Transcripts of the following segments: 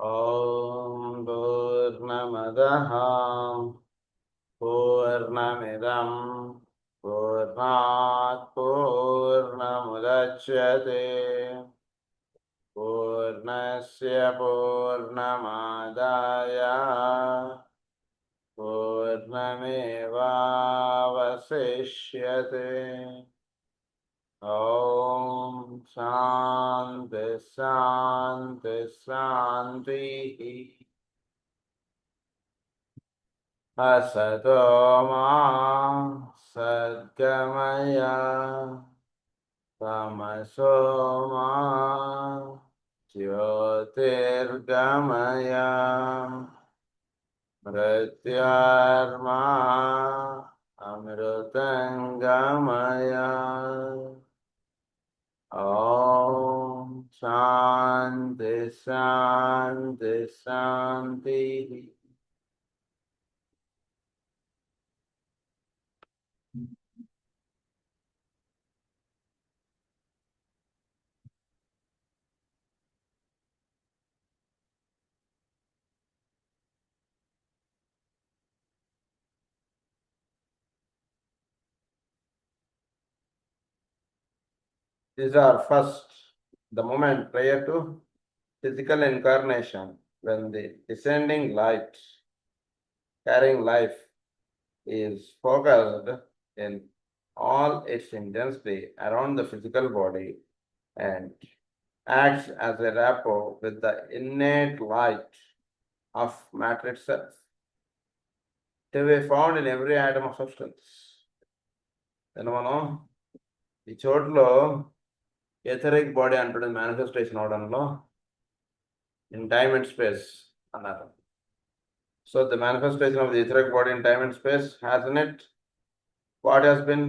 ॐ पूर्णमदः पूर्णमिदं पूर्णात् पूर्णमुदच्यते पूर्णस्य पूर्णमादाय पूर्णमेवावशिष्यते। ॐ शान्ति शान्ति शान्तिः। असतो मा सद्गमय तमसो मा ज्योतिर्गमय मृत्योर्मा अमृतङ्गमय। ॐ शान्ति शान्ति शान्तिः। These are first, the moment prior to physical incarnation, when the descending light carrying life is focused in all its intensity around the physical body and acts as a rapport with the innate light of matter itself, to be found in every atom of substance. Then మనం ఈ చోట్లో etheric body అంటుంది manifestation అవడంలో in time and space అన్నారు. So the manifestation of the etheric body in time and space has in it what has been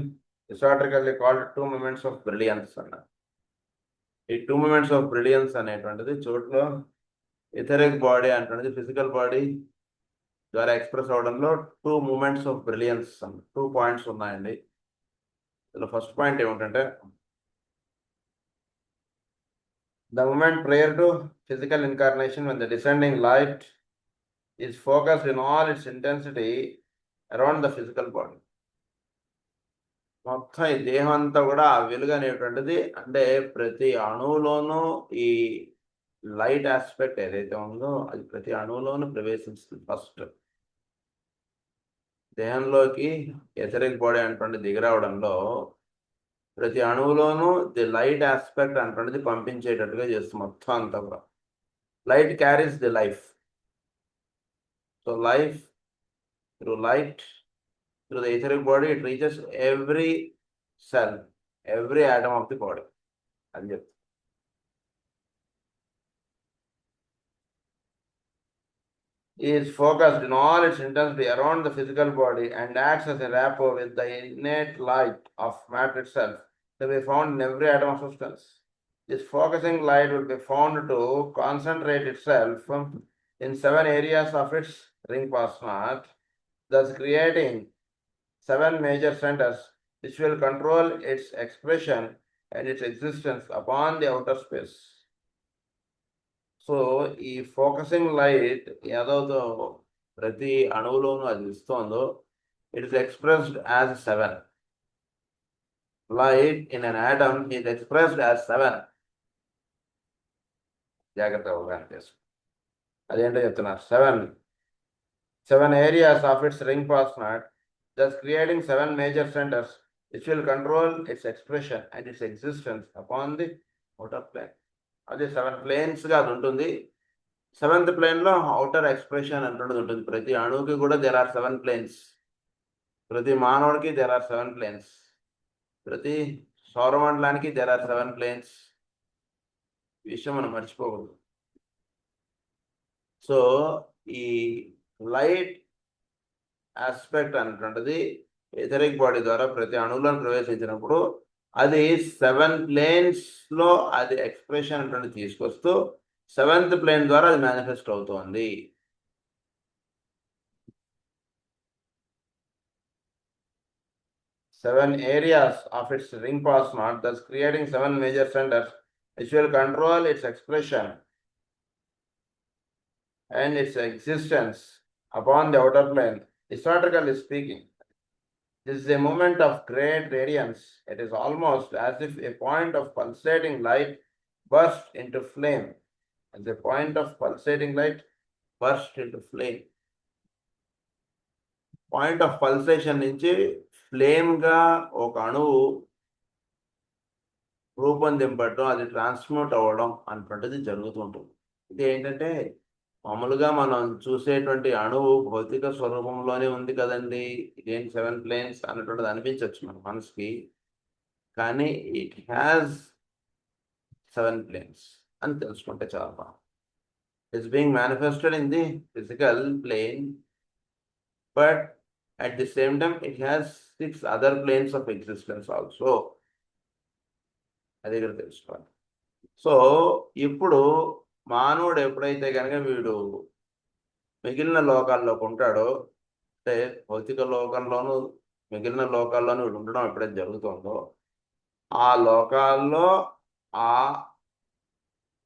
historically called 2 moments of brilliance అన్నారు. ఈ 2 moments of brilliance అనేటువంటిది చోట్లో etheric body అంటున్నది physical body ద్వారా express అవడంలో 2 moments of brilliance 2 points ఉన్నాయండి. ఇందులో first point ఏమిటంటే the moment prior to physical incarnation, when the descending light is focused in all its intensity around the physical body. మొత్తం ఈ దేహం అంతా కూడా ఆ వెలుగు అనేటువంటిది అంటే ప్రతి అణువులోనూ ఈ లైట్ ఆస్పెక్ట్ ఏదైతే ఉందో అది ప్రతి అణువులోనూ ప్రవేశిస్తుంది. ఫస్ట్ దేహంలోకి ఎథరిక్ బాడీ అనేటువంటి దిగిరావడంలో ప్రతి అణువులోనూ ది లైట్ ఆస్పెక్ట్ అనేటువంటిది పంపించేటట్టుగా చేస్తుంది. మొత్తం అంతా కూడా light carries the life. So life through light, through the etheric body, it reaches every cell, every atom of the body. And is focused in all its intensity around the physical body and acts as a rapport with the innate light of matter itself, to be found in every atom of substance. This focusing light will be found to concentrate itself in 7 areas of its ring plasma, thus creating 7 major centers which will control its expression and its existence upon the outer space. So ఈ focusing light ఏదైతే ప్రతి అణువులోనూ అది ఇస్తోందో it is expressed as 7. Light in an atom is expressed as 7. జాగ్రత్తగా అవగాహన చేసుకో. అదేంటో చెప్తున్నారు. 7 areas of its ring plasma, thus creating 7 major centers which will control its expression and its existence upon the outer plane. అది 7 ప్లేన్స్గా అది ఉంటుంది. 7th ప్లేన్లో outer expression అంటున్నది ఉంటుంది. ప్రతి అణువుకి కూడా దేర్ ఆర్ 7 ప్లేన్స్. ప్రతి మానవుడికి దేర్ ఆర్ 7 ప్లేన్స్. ప్రతి సౌరమండలానికి దేర్ ఆర్ 7 ప్లేన్స్. ఈ విషయం మనం మర్చిపోకూడదు. సో ఈ లైట్ ఆస్పెక్ట్ అనేటువంటిది ఎథరిక్ బాడీ ద్వారా ప్రతి అణువులను ప్రవేశించినప్పుడు అది 7 ప్లేన్స్లో అది ఎక్స్ప్రెషన్ అంటే తీసుకొస్తూ 7th ప్లేన్ ద్వారా అది మేనిఫెస్ట్ అవుతోంది. Seven areas of its ring plasma, thus creating 7 major centers which will control its expression and its existence upon the outer plane, historically speaking, this is a moment of great radiance. It is almost as if a point of pulsating light burst into flame. As a point of pulsating light burst into flame. Point of pulsation నుంచి ఫ్లేమ్గా ఒక అణువు రూపొందింపడం, అది ట్రాన్స్మ్యూట్ అవ్వడం అనేటువంటిది జరుగుతుంటుంది. ఇది ఏంటంటే మామూలుగా మనం చూసేటువంటి అణువు భౌతిక స్వరూపంలోనే ఉంది కదండి, ఇదేం 7 ప్లేన్స్ అన్నటువంటిది అనిపించవచ్చు మన మనసుకి. కానీ ఇట్ హ్యాస్ 7 ప్లేన్స్ అని తెలుసుకుంటే చాలా బాగుంది. It's being manifested in the physical plane, but at the same time it has 6 other planes of existence also. అది ఇక్కడ తెలుసుకోవాలి. సో ఇప్పుడు మానవుడు ఎప్పుడైతే కనుక వీడు మిగిలిన లోకాల్లోకి ఉంటాడో, అంటే భౌతిక లోకంలోనూ మిగిలిన లోకాల్లోనూ వీడు ఉండడం ఎప్పుడైతే జరుగుతుందో, ఆ లోకాల్లో ఆ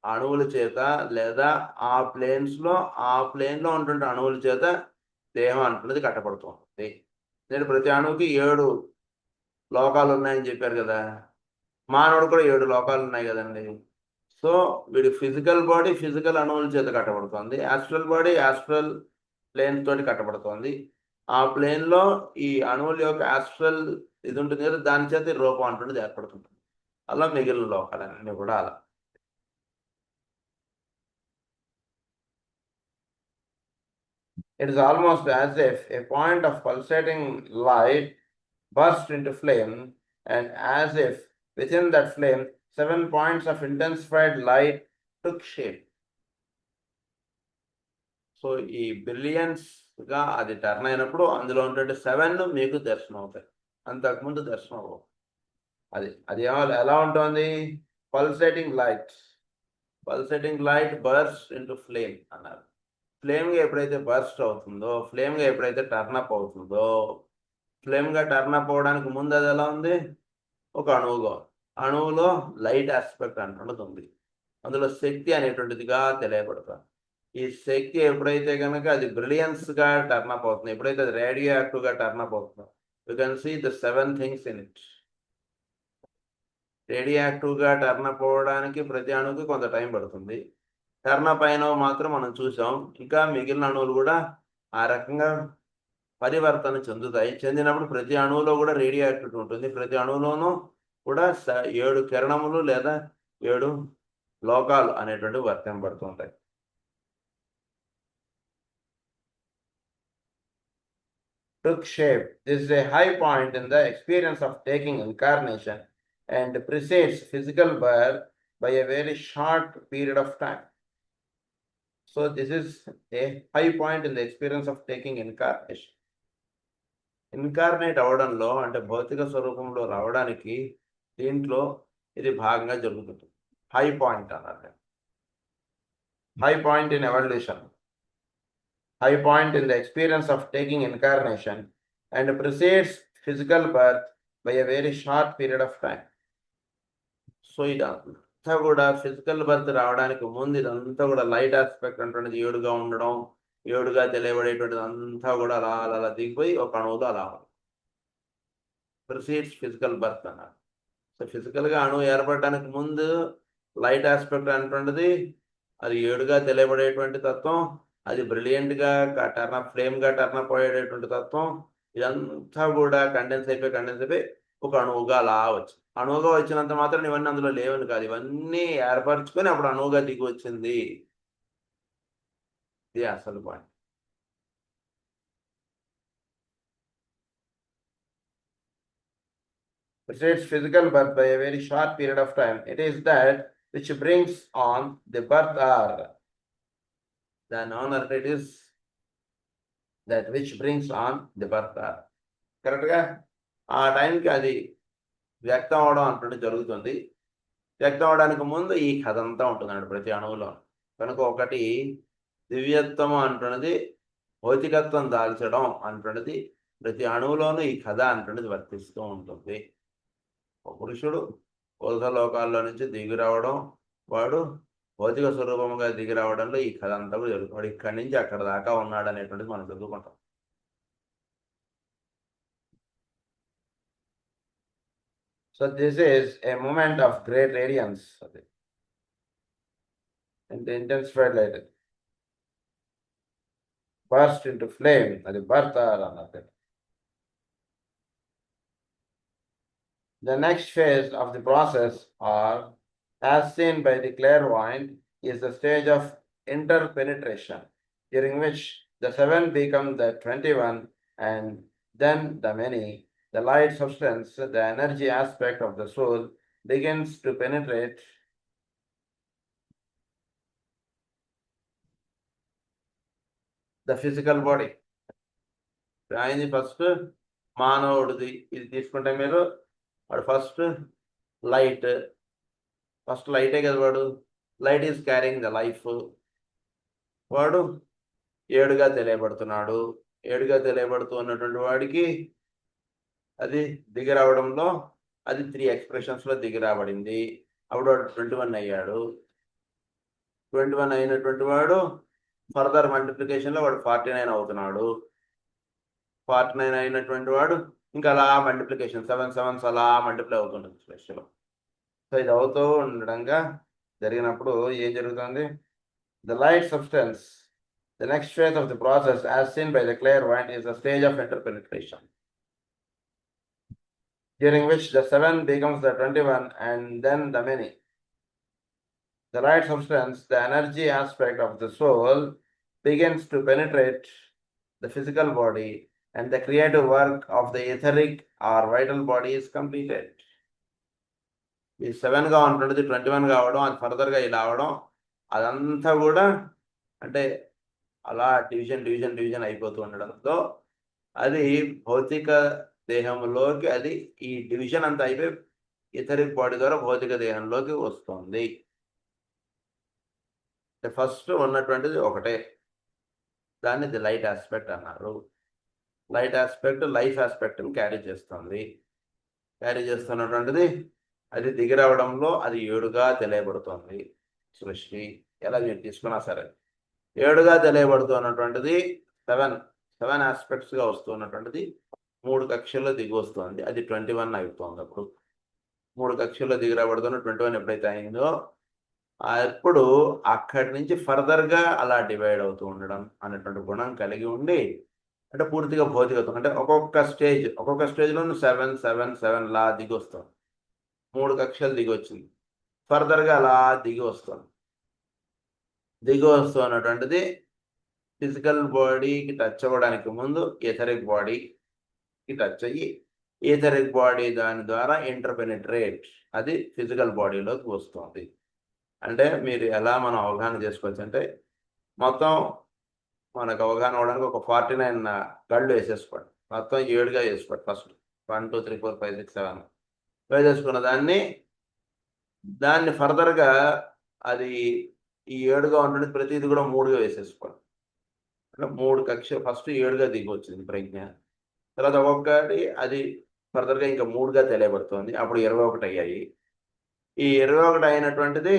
అణువుల చేత లేదా ఆ ప్లేన్స్లో ఆ ప్లేన్లో ఉంటుండే అణువుల చేత దేహం అంటున్నది కట్టబడుతుంది. నేను ప్రతి అణువుకి 7 లోకాలు ఉన్నాయని చెప్పారు కదా, మానవుడు కూడా 7 లోకాలు ఉన్నాయి కదండి. సో వీడి ఫిజికల్ బాడీ ఫిజికల్ అణువుల చేత కట్టబడుతుంది, యాస్ట్రల్ బాడీ యాస్ట్రల్ ప్లేన్ తోటి కట్టబడుతుంది. ఆ ప్లేన్లో ఈ అణువుల యొక్క యాస్ట్రల్ ఇది ఉంటుంది కదా, దాని చేత రూపం అంటున్నది ఏర్పడుతుంది. అలా మిగిలిన లోకాలన్నీ కూడా అలా. It is almost as if a point of pulsating light burst into flame, and as if within that flame 7 points of intensified light took shape. So ఈ బ్రిలియన్స్గా అది టర్న్ అయినప్పుడు అందులో ఉంటే 7 మీకు దర్శనం అవుతాయి, అంతకుముందు దర్శనం అవ్వవు. అది ఎలా ఉంటుంది? Pulsating light burst into flame అన్నారు. ఫ్లేమ్గా ఎప్పుడైతే బర్స్ట్ అవుతుందో, ఫ్లేమ్గా ఎప్పుడైతే టర్నప్ అవుతుందో, ఫ్లేమ్గా టర్నప్ అవ్వడానికి ముందు అది ఎలా ఉంది? ఒక అణువులో లైట్ ఆస్పెక్ట్ అంటున్నది ఉంది, అందులో శక్తి అనేటువంటిదిగా తెలియబడుతుంది. ఈ శక్తి ఎప్పుడైతే కనుక అది బ్రిలియన్స్గా టర్నప్ అవుతుంది, ఎప్పుడైతే అది రేడియో యాక్టివ్గా టర్నప్ అవుతుందో, you can see the 7 things in it. Radio యాక్టివ్గా టర్నప్ అవ్వడానికి ప్రతి అణువుకి కొంత టైం పడుతుంది. టర్నప్ అయిన మాత్రం మనం చూసాం. ఇంకా మిగిలిన అణువులు కూడా ఆ రకంగా పరివర్తన చెందుతాయి. చెందినప్పుడు ప్రతి అణువులో కూడా రేడియో యాక్టివిటీ ఉంటుంది. ప్రతి అణువులోనూ కూడా 7 కిరణములు లేదా 7 లోకాలు అనేటువంటివి వర్తింపబడుతుంటాయి. Took shape. This is a high point in the experience of taking incarnation and precedes physical birth by a very short period of time. So this is a high point in the experience of taking incarnation. Incarnate అవడంలో అంటే భౌతిక స్వరూపంలో రావడానికి దీంట్లో ఇది భాగంగా జరుగుతుంది. High point అన్నారు. High point in evolution, high point in the experience of taking incarnation and precedes physical birth by a very short period of time. So ఇదంతా కూడా ఫిజికల్ బర్త్ రావడానికి ముందు ఇదంతా కూడా లైట్ ఆస్పెక్ట్ అంటున్నది 7గా ఉండడం, 7గా తెలియబడేటువంటిది అంతా కూడా అలా అలా దిగిపోయి ఒక అణువులో అలా ప్రిసీడ్స్ ఫిజికల్ బర్త్ అన్నారు. సో ఫిజికల్గా అణువు ఏర్పడడానికి ముందు లైట్ ఆస్పెక్ట్ అంటున్నది అది 7గా తెలియబడేటువంటి తత్వం, అది బ్రిలియంట్గా ఫ్లేమ్గా టర్నప్ అయ్యేటటువంటి తత్వం, ఇదంతా కూడా కండెన్స్ అయిపోయి ఒక అణువుగా అలా అణువుగా వచ్చినంత మాత్రం ఇవన్నీ అందులో లేవని కాదు, ఇవన్నీ ఏర్పరచుకొని అప్పుడు అణువుగా దిగి వచ్చింది. ఇది అసలు point. Precedes physical birth by a very short period of time. It is that which brings on the birth hour. The honor it is that which brings on the birth hour. కరెక్ట్గా ఆ టైంకి అది వ్యక్తం అవడం అంటుంటే జరుగుతుంది. వ్యక్తం అవడానికి ముందు ఈ కథ అంతా ఉంటుందండి ప్రతి అణువులో. కనుక ఒకటి దివ్యత్వం అంటున్నది, భౌతికత్వం దాల్చడం అంటున్నది ప్రతి అణువులోనూ ఈ కథ అంటున్నది వర్తిస్తూ ఉంటుంది. ఒక పురుషుడు లోకాల్లో నుంచి దిగి రావడం, వాడు భౌతిక స్వరూపముగా దిగి రావడంలో ఈ కథ అంతా కూడా జరుగుతుంది. ఇక్కడి నుంచి అక్కడ దాకా ఉన్నాడు అనేటువంటిది మనం చదువుకుంటాం. So this is a moment of great radiance and the intensified light burst into flame. అది birth అన్నది. The next phase of the process, or as seen by the clairvoyant, is the stage of interpenetration, during which the 7 become the 21 and then the many. The light substance, the energy aspect of the soul, begins to penetrate the physical body. ఆయనది first మానవుడిది ఇది తీసుకుంటే మీరు వాడు first లైటే కదా వాడు. Light is carrying the life. వాడు ఏడుగా తెలియబడుతున్నాడు. ఏడుగా తెలియబడుతూ ఉన్నటువంటి వాడికి అది దిగి రావడంలో అది 3 ఎక్స్ప్రెషన్స్లో దిగి రాబడింది. అప్పుడు వాడు 21 అయ్యాడు. 21 అయినటువంటి వాడు ఫర్దర్ మల్టిప్లికేషన్లో వాడు 49 అవుతున్నాడు. 49 అయినటువంటి వాడు ఇంకా అలా మల్టిప్లికేషన్ 7 7s అలా మల్టిప్లై అవుతుంటుంది స్పెషల్. సో ఇది అవుతూ ఉండడంగా జరిగినప్పుడు ఏం జరుగుతుంది? The light substance, the next phase of the process as seen by the clairvoyant, is the stage of interpenetration, during which the 7 becomes the 21 and then the many. The light substance, the energy aspect of the soul, begins to penetrate the physical body and the creative work of the etheric or vital body is completed. ఈ 7గా ఉంటున్నది 21 కావడం, అది ఫర్దర్గా ఇలా అవడం, అదంతా కూడా అంటే అలా డివిజన్ అయిపోతూ ఉండడంతో అది భౌతిక దేహంలోకి అది ఈ డివిజన్ అంతా అయిపోయి ఇథరిక్ బాడీ ద్వారా భౌతిక దేహంలోకి వస్తుంది. ఫస్ట్ ఉన్నటువంటిది ఒకటే, దాన్ని ది లైట్ ఆస్పెక్ట్ అన్నారు. లైట్ ఆస్పెక్ట్ లైఫ్ ఆస్పెక్ట్ని క్యారీ చేస్తున్నటువంటిది అది దిగి రావడంలో అది 7గా తెలియబడుతుంది. సృష్టి ఎలా మీరు తీసుకున్నా సరే 7గా తెలియబడుతున్నటువంటిది 7 ఆస్పెక్ట్స్గా వస్తున్నటువంటిది 3 కక్షల్లో దిగి వస్తుంది. అది 21 అవుతుంది. అప్పుడు 3 కక్షల్లో దిగి రాబడుతున్న 21 ఎప్పుడైతే అయిందో అప్పుడు అక్కడి నుంచి ఫర్దర్గా అలా డివైడ్ అవుతూ ఉండడం అనేటువంటి గుణం కలిగి ఉండి, అంటే పూర్తిగా భౌతికత్వం, అంటే ఒక్కొక్క స్టేజ్లోనూ 7 7 7 లా దిగి వస్తుంది. 3 కక్షలు దిగి వచ్చింది. ఫర్దర్గా అలా దిగి వస్తున్నటువంటిది ఫిజికల్ బాడీకి టచ్ అవ్వడానికి ముందు ఎథరిక్ బాడీకి టచ్ అయ్యి ఎథరిక్ బాడీ దాని ద్వారా ఇంటర్పెనిట్రేట్ అది ఫిజికల్ బాడీలోకి వస్తుంది. అంటే మీరు ఎలా మనం అవగాహన చేసుకోవచ్చు అంటే మొత్తం మనకు అవగాహన అవ్వడానికి ఒక 49 గళ్ళు వేసేసుకోండి. మొత్తం 7గా వేసుకోండి. ఫస్ట్ 1 2 3 4 5 6 7 వేసేసుకున్న దాన్ని ఫర్దర్గా అది ఈ 7గా ఉంటుంది. ప్రతిది కూడా 3గా వేసేసుకోండి. అంటే 3 కక్ష ఫస్ట్ 7గా దిగి వచ్చింది ప్రజ్ఞ. తర్వాత ఒక్కొక్కటి అది ఫర్దర్గా ఇంకా 3గా తెలియబడుతుంది. అప్పుడు 21 అయ్యాయి. ఈ 21 అయినటువంటిది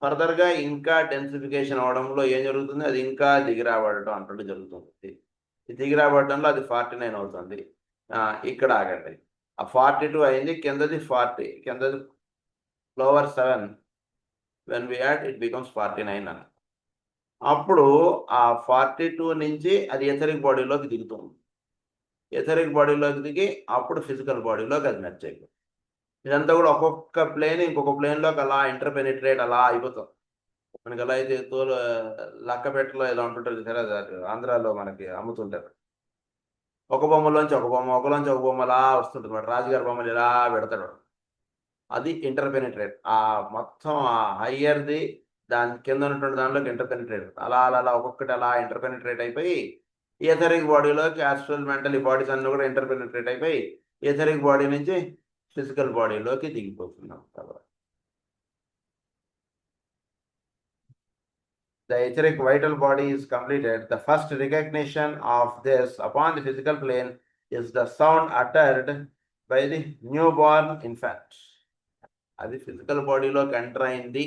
ఫర్దర్గా ఇంకా డెన్సిఫికేషన్ అవడంలో ఏం జరుగుతుంది? అది ఇంకా దిగి రాబడటం అంటుంటే జరుగుతుంది. ఈ దిగి రాబడటంలో అది 49 అవుతుంది. ఇక్కడ ఆగండి. ఆ 42 అయింది, కిందది 40, కిందది lower 7 when we add it becomes 49 అని. అప్పుడు ఆ 42 నుంచి అది ఎథరిక్ బాడీలోకి దిగుతుంది. ఎథరిక్ బాడీలోకి దిగి అప్పుడు ఫిజికల్ బాడీలోకి అది మెర్జ్ అయిపోతుంది. ఇదంతా కూడా ఒక్కొక్క ప్లేన్ ఇంకొక ప్లేన్లోకి అలా ఇంటర్పెనిట్రేట్ అలా అయిపోతాం. మనకి ఎలా అయితే లక్కపెట్టలో ఎలా ఉంటుంటుంది సరే, ఆంధ్రాలో మనకి అమ్ముతుంటారు. ఒక బొమ్మలోంచి ఒక బొమ్మ అలా వస్తుంటుంది. వాడు రాజుగారి బొమ్మలు ఇలా పెడతాడు. అది ఇంటర్పెనిట్రేట్. ఆ మొత్తం ఆ హయ్యర్ది దాని కింద ఉన్నటువంటి దానిలోకి ఇంటర్పెనిట్రేట్ అలా ఒక్కొక్కటి అలా ఇంటర్పెనిట్రేట్ అయిపోయి ఎథరిక్ బాడీలోకి యాస్ట్రల్ మెంటల్ ఈ బాడీస్ అన్నీ కూడా ఇంటర్పెనిట్రేట్ అయిపోయి ఎథరిక్ బాడీ నుంచి ఫిజికల్ బాడీలోకి దిగిపోతున్నాం. The etheric vital body is completed. The first recognition of this upon the physical plane is the sound uttered by the newborn infant. అది ఫిజికల్ బాడీలోకి enter అయింది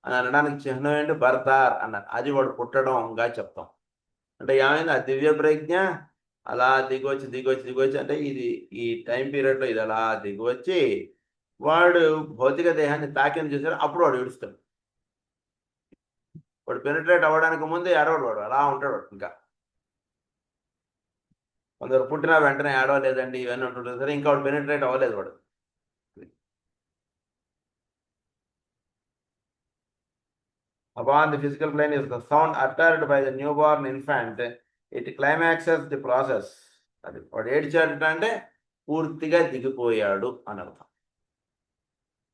అని అనడానికి చిహ్నం ఏంటి? బర్తార్ అన్నారు. అది వాడు పుట్టడంగా చెప్తాం. అంటే ఏమైంది? ఆ దివ్య ప్రజ్ఞ అలా దిగొచ్చి అంటే ఇది ఈ టైం పీరియడ్లో ఇది అలా దిగొచ్చి వాడు భౌతిక దేహాన్ని తాకింది చూసారు, అప్పుడు వాడు ఏడుస్తాడు. వాడు పెనిట్రేట్ అవ్వడానికి ముందే ఏడవడు, వాడు అలా ఉంటాడు ఇంకా. కొందరు పుట్టిన వెంటనే ఏడవలేదండి ఇవన్నీ ఉంటుంటారు సరే, ఇంకా వాడు పెనిట్రేట్ అవ్వలేదు వాడు. Upon the physical plane is the sound uttered by the newborn infant. It climaxes the process. అది వాడు ఏడ్చాడు అంటే పూర్తిగా దిగిపోయాడు అని అర్థం.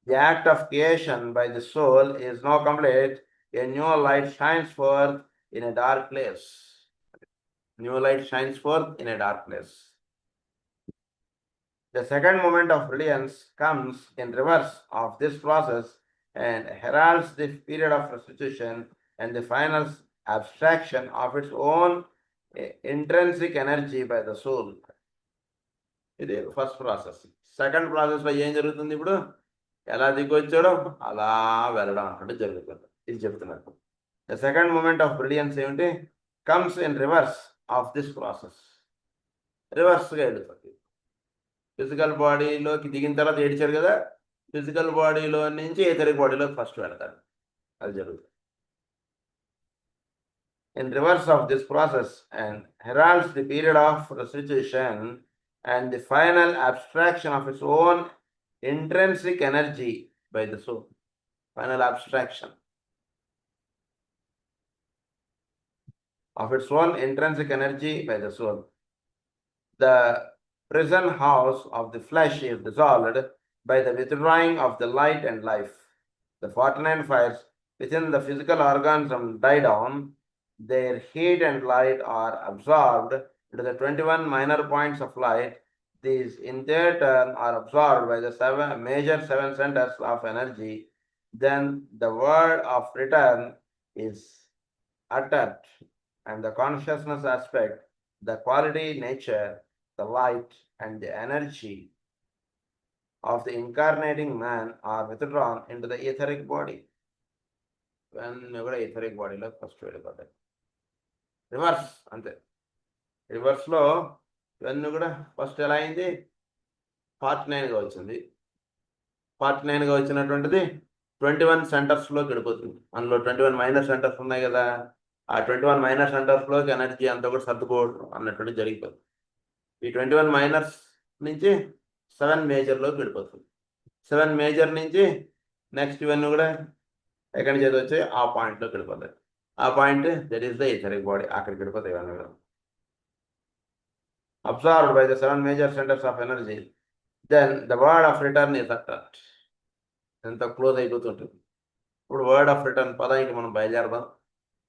The act of creation by the soul is now complete. A new light shines forth in a dark place. New light shines forth in a dark place. The second moment of brilliance comes in reverse of this process and heralds the period of restitution and the final abstraction of its own intrinsic energy by the soul. ఇది first process. Second ప్రాసెస్లో ఏం జరుగుతుంది? ఇప్పుడు ఎలా దిగొచ్చాడో అలా వెళ్ళడం అంటే జరుగుతుంది. ఇది చెప్తున్నారు. The second moment of brilliance ఏమిటి? Comes in reverse of this process. రివర్స్గా వెళ్తుంది. ఫిజికల్ బాడీలోకి దిగిన తర్వాత ఏడ్చారు కదా, ఫిజికల్ బాడీలో నుంచి ఎథరిక్ బాడీలోకి ఫస్ట్ వెళ్తారు. అది జరుగుతుంది. In reverse of this process and heralds the period of restitution and the final abstraction of its own intrinsic energy by the soul. Final abstraction of its own intrinsic energy by the soul. The prison house of the flesh is dissolved by the withdrawing of the light and life. The 49 fires within the physical organism die down. Their heat and light are absorbed into the 21 minor points of light. These in their turn are absorbed by the major seven centers of energy. Then the word of return is uttered, and the consciousness aspect, the quality, nature, the light, and the energy of the incarnating man are withdrawn into the etheric body. ఇవన్నీ కూడా etheric బాడీలో first వెళ్ళిపోతాయి. Reverse అంతే. రివర్స్లో ఇవన్నీ కూడా first ఎలా అయింది? 49గా వచ్చింది. 49గా వచ్చినటువంటిది 21 సెంటర్స్లోకి వెళ్ళిపోతుంది. అందులో 21 మైనర్ సెంటర్స్ ఉన్నాయి కదా, ఆ 21 మైనర్ సెంటర్స్లోకి ఎనర్జీ అంతా కూడా సర్దుకోవడం అన్నటువంటి జరిగిపోతుంది. ఈ 21 మైనర్స్ నుంచి 7 మేజర్లోకి వెళ్ళిపోతుంది. 7 మేజర్ నుంచి నెక్స్ట్ ఇవన్నీ కూడా ఎక్కడి నుంచి వచ్చాయి ఆ పాయింట్లోకి వెళ్ళిపోతాయి. ఆ point that is the etheric body, అక్కడికి వెళ్ళిపోతాయి ఇవన్నీ కూడా. Absorbed by the 7 major centers of energy, then the word of return is uttered. ఎంత క్లోజ్ అయిపోతుంటుంది. ఇప్పుడు వర్డ్ ఆఫ్ రిటర్న్ పదానికి మనం బయలుదేరదాం,